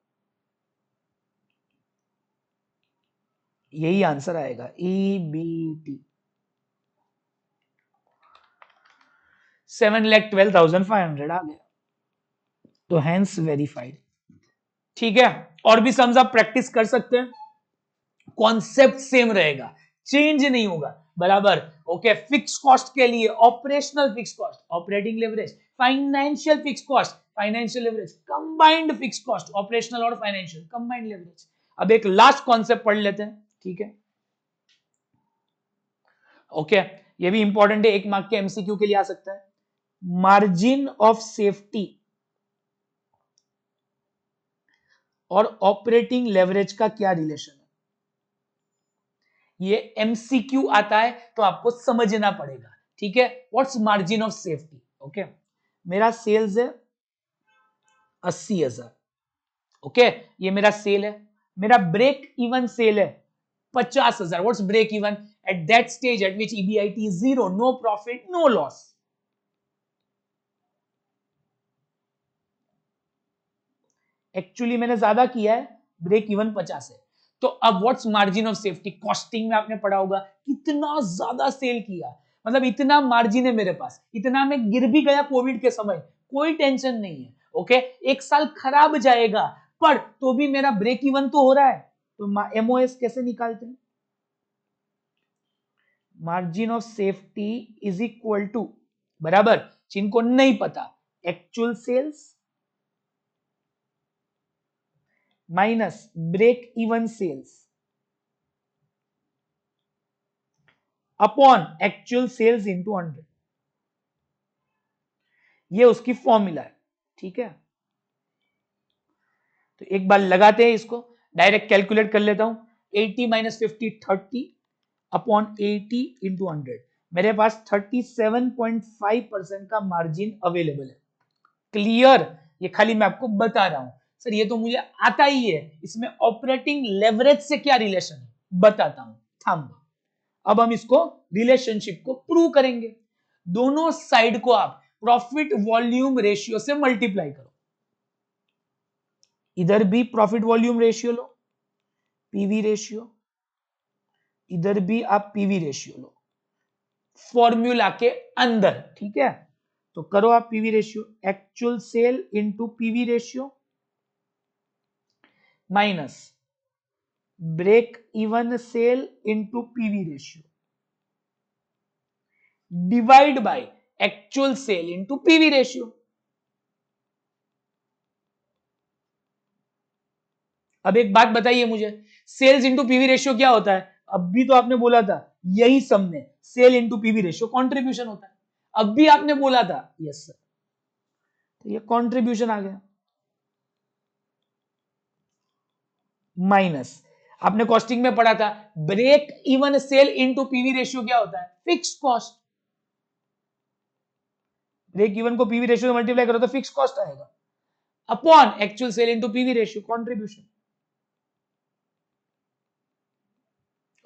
यही आंसर आएगा, ईबीटी 7,12,500 आ गया, तो हैंस वेरीफाइड। ठीक है, और भी सम्स आप प्रैक्टिस कर सकते हैं, कॉन्सेप्ट सेम रहेगा, चेंज नहीं होगा, बराबर। ओके, फिक्स कॉस्ट के लिए operational fix cost, operating leverage, financial fix cost, financial leverage, combined fix cost, operational और फाइनेंशियल कंबाइंड लेवरेज। अब एक लास्ट कॉन्सेप्ट पढ़ लेते हैं, ठीक है। ओके, ये भी इंपॉर्टेंट है, एक मार्क के एमसीक्यू के लिए आ सकता है। मार्जिन ऑफ सेफ्टी और ऑपरेटिंग लेवरेज का क्या रिलेशन है? ये एमसीक्यू आता है तो आपको समझना पड़ेगा, ठीक है। What's margin of safety? Okay, मेरा सेल्स है 80,000, ओके, ये मेरा सेल है। मेरा ब्रेक इवन सेल है 50,000। What's break even? At that stage at which EBIT is zero, no profit no loss. Actually मैंने ज्यादा किया है, ब्रेक इवन 50 है। तो अब what's margin of safety? Costing में आपने पढ़ा होगा, कितना ज्यादा सेल किया, मतलब इतना मार्जिन है मेरे पास, इतना मैं गिर भी गया कोविड के समय, कोई टेंशन नहीं है। ओके, एक साल खराब जाएगा, पर तो भी मेरा ब्रेक इवन तो हो रहा है। तो एमओएस कैसे निकालते हैं? Margin of safety is equal to, बराबर, जिनको नहीं पता, actual sales minus break even sales upon actual sales into 100। ये उसकी फॉर्मूला है, ठीक है। तो एक बार लगाते हैं इसको, डायरेक्ट कैलकुलेट कर लेता हूं। 80 माइनस 50 30 अपॉन 80 इंटू 100। मेरे पास 37.5% का मार्जिन अवेलेबल है। क्लियर? ये खाली मैं आपको बता रहा हूं, सर ये तो मुझे आता ही है, इसमें ऑपरेटिंग लेवरेज से क्या रिलेशन है बताता हूं, थंब। अब हम इसको रिलेशनशिप को प्रूव करेंगे। दोनों साइड को आप प्रॉफिट वॉल्यूम रेशियो से मल्टीप्लाई करो। इधर भी प्रॉफिट वॉल्यूम रेशियो लो, पीवी रेशियो, इधर भी आप पीवी रेशियो लो, फॉर्मूला के अंदर, ठीक है। तो करो आप PV ratio, actual sale into PV ratio minus break even sale into PV ratio divide by actual sale into PV ratio. अब एक बात बताइए मुझे, सेल्स इंटू पीवी रेशियो क्या होता है? अब भी तो आपने बोला था यही सम में sale into PV ratio contribution होता है। अब भी आपने बोला था, यस सर, तो ये कंट्रीब्यूशन आ गया माइनस, आपने कॉस्टिंग में पढ़ा था break even sale into PV ratio क्या होता है? Fix cost. ब्रेक इवन को पीवी रेशियो से मल्टीप्लाई करो तो फिक्स कॉस्ट आएगा upon actual sale into PV ratio contribution.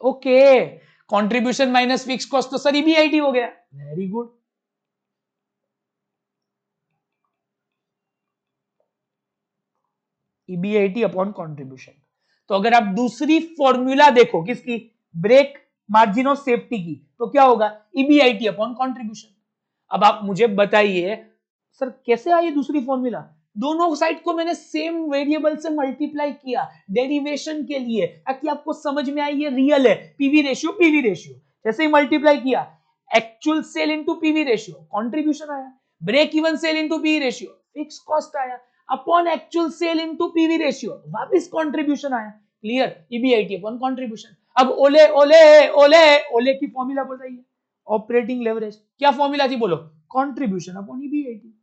Okay, contribution minus fix cost तो सर ईबीआईटी हो गया। Very good, EBIT upon contribution. तो अगर आप दूसरी फॉर्मूला देखो किसकी, ब्रेक मार्जिन ऑफ सेफ्टी की, तो क्या होगा? EBIT upon contribution. अब आप मुझे बताइए सर कैसे आई दूसरी फॉर्मूला? दोनों साइड को मैंने सेम वेरिएबल से मल्टीप्लाई किया डेरिवेशन के लिए, ताकि आपको समझ में आए ये रियल है। पीवी रेशियो जैसे ही मल्टीप्लाई किया, actual sale into PV ratio contribution आया, break even sale into PV ratio fix cost आया, upon actual sale into PV ratio वापस कंट्रीब्यूशन आया। क्लियर? EBIT upon contribution. अब ओले ओले ओले ओले की फॉर्मूला बताइए, ऑपरेटिंग लेवरेज क्या फॉर्मूला थी बोलो? Contribution upon EBIT.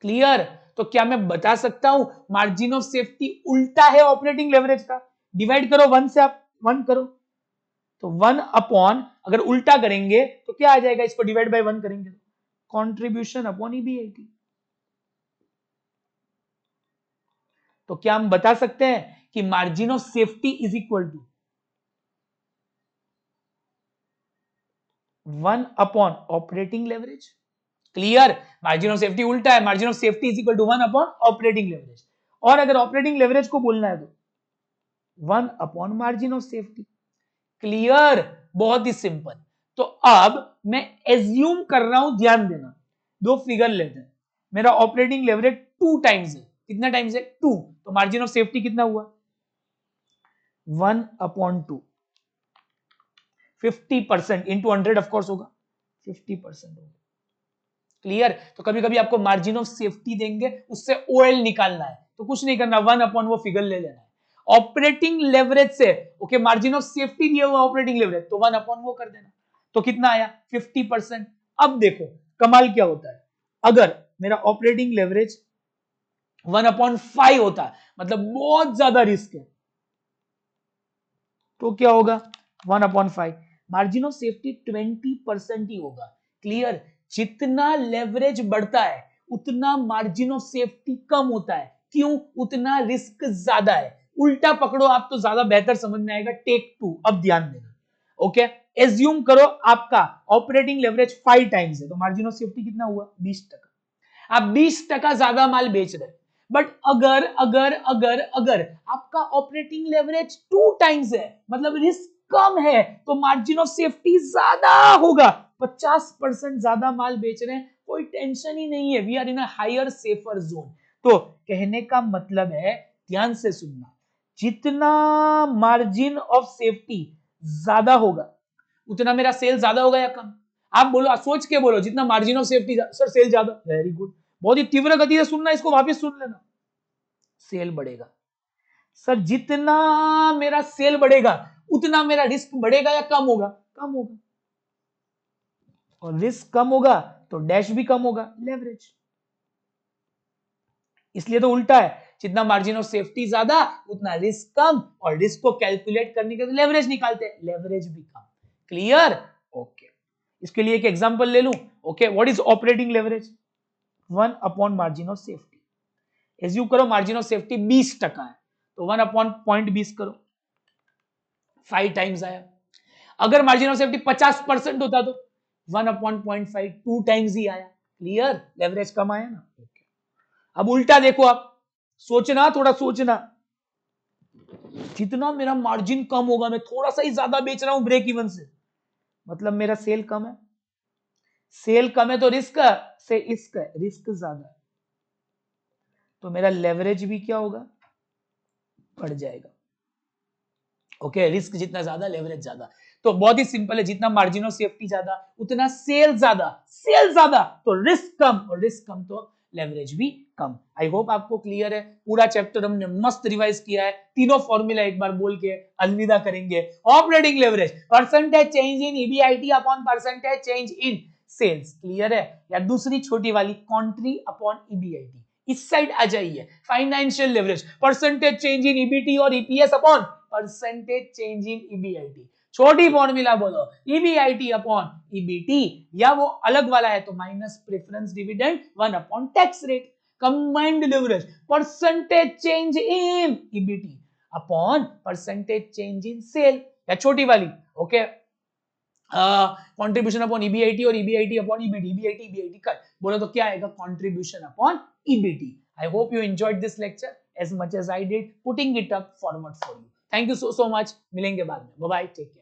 क्लियर? तो क्या मैं बता सकता हूं मार्जिन ऑफ सेफ्टी उल्टा है ऑपरेटिंग लेवरेज का? डिवाइड करो 1 से, आप 1 करो तो 1 अपॉन, अगर उल्टा करेंगे तो क्या आ जाएगा? इसको डिवाइड बाय 1 करेंगे कंट्रीब्यूशन अपॉन ईबीआईटी। तो क्या हम बता सकते हैं कि margin of safety is equal to 1 upon operating leverage? Clear? Margin of safety उल्टा है, margin of safety is equal to 1 upon operating leverage. और अगर ऑपरेटिंग लेवरेज को बोलना है तो 1 upon margin of safety. Clear? बहुत ही सिंपल। तो अब मैं एज्यूम कर रहा हूं, ध्यान देना, दो फिगर लेते हैं। मेरा ऑपरेटिंग लेवरेज 2 टाइम्स है, कितना टाइम्स है? 2, तो मार्जिन ऑफ सेफ्टी कितना हुआ? 1 अपॉन 2, 50% इंटू 100 ऑफकोर्स होगा 50% होगा। क्लियर? तो कभी कभी आपको मार्जिन ऑफ सेफ्टी देंगे, उससे ओएल निकालना है तो कुछ नहीं करना, 1 अपॉन वो फिगर ले लेना है। ऑपरेटिंग लेवरेज से, ओके, मार्जिन ऑफ सेफ्टी दिया हुआ ऑपरेटिंग लेवरेज, तो 1 अपॉन वो कर देना, तो कितना आया? 50%। अब देखो कमाल क्या होता है, अगर मेरा ऑपरेटिंग लेवरेज 1 अपॉन 5 होता, मतलब बहुत ज्यादा रिस्क है, तो क्या होगा? 1 अपॉन 5, मार्जिन ऑफ सेफ्टी 20% ही होगा। क्लियर? जितना लेवरेज बढ़ता है उतना मार्जिन ऑफ सेफ्टी कम होता है। क्यों? उतना रिस्क ज्यादा है। उल्टा पकड़ो आप तो ज्यादा बेहतर समझ में आएगा। टेक 2, अब ध्यान देना। ओके, एज्यूम करो आपका ऑपरेटिंग लेवरेज 5 टाइम्स है, तो मार्जिन ऑफ सेफ्टी कितना हुआ? 20%। आप 20% ज्यादा माल बेच रहे हैं, बट अगर अगर अगर अगर आपका ऑपरेटिंग लेवरेज 2 टाइम्स है, मतलब रिस्क कम है, तो मार्जिन ऑफ सेफ्टी ज्यादा होगा। 50% ज्यादा माल बेच रहे हैं, कोई टेंशन ही नहीं है, we are in a higher safer zone. तो कहने का मतलब है, ध्यान से सुनना, जितना मार्जिन ऑफ सेफ्टी ज्यादा होगा उतना मेरा सेल ज्यादा होगा या कम? आप बोलो, सोच के बोलो, जितना margin of safety, sir sale ज्यादा। वेरी गुड, बहुत ही तीव्र गति से सुनना, इसको वापस सुन लेना। सेल बढ़ेगा। सर जितना मेरा सेल बढ़ेगा उतना मेरा रिस्क बढ़ेगा या कम होगा? कम होगा। और रिस्क कम होगा तो डैश भी कम होगा, लेवरेज। इसलिए तो उल्टा है, जितना मार्जिन ऑफ सेफ्टी ज्यादा उतना रिस्क कम, और रिस्क को कैलकुलेट करने के लिए लेवरेज निकालते हैं, लेवरेज भी कम। क्लियर? ओके, इसके लिए एक एग्जांपल ले लूं। Okay, what is operating leverage? 1 upon margin of safety. Assume करो मार्जिन ऑफ सेफ्टी 20% है, तो 1 अपॉन 0.20 करो, 5 टाइम्स आया। अगर मार्जिन ऑफ सेफ्टी 50% होता तो 1 अपॉन 0.5, 2 टाइम्स ही आया। क्लियर? लेवरेज कम आया ना। ओके, अब उल्टा देखो, आप सोचना, थोड़ा सोचना, जितना मेरा मार्जिन कम होगा, मैं थोड़ा सा ही ज्यादा बेच रहा हूं ब्रेक इवन से, मतलब मेरा सेल कम है, सेल कम है तो रिस्क से इसक है, रिस्क ज्यादा है तो मेरा लेवरेज भी क्या होगा, बढ़ जाएगा। ओके, रिस्क जितना ज्यादा लेवरेज ज्यादा। तो बहुत ही सिंपल है, जितना मार्जिन ऑफ सेफ्टी ज्यादा उतना सेल ज्यादा, सेल ज्यादा तो रिस्क कम, और रिस्क कम तो लेवरेज भी कम। आई होप आपको क्लियर है। पूरा चैप्टर हमने मस्त रिवाइज किया है, तीनों फॉर्मूला एक बार बोल के अलविदा करेंगे। Operating leverage percentage change in EBIT upon percentage change in sales, clear है। या दूसरी छोटी वाली कॉन्ट्री अपॉन ईबीआईटी, इस साइड आ जाइए, financial leverage percentage change in EBT और EPS upon percentage change in EBIT. छोटी फॉर्मूला बोलो, ईबीआईटी अपॉन ईबीटी, या वो अलग वाला है तो minus preference dividend 1 upon tax rate. Combined leverage percentage change in EBT upon percentage change in cell, या छोटी वाली ओके कंट्रीब्यूशन अपॉन ईबीआईटी और EBIT upon EBT, EBIT EBIT cut बोलो तो क्या आएगा, contribution upon EBT. I hope you enjoyed this lecture as much as I did putting it up forward for you. Thank you so much. मिलेंगे बाद में. Bye bye. Take care.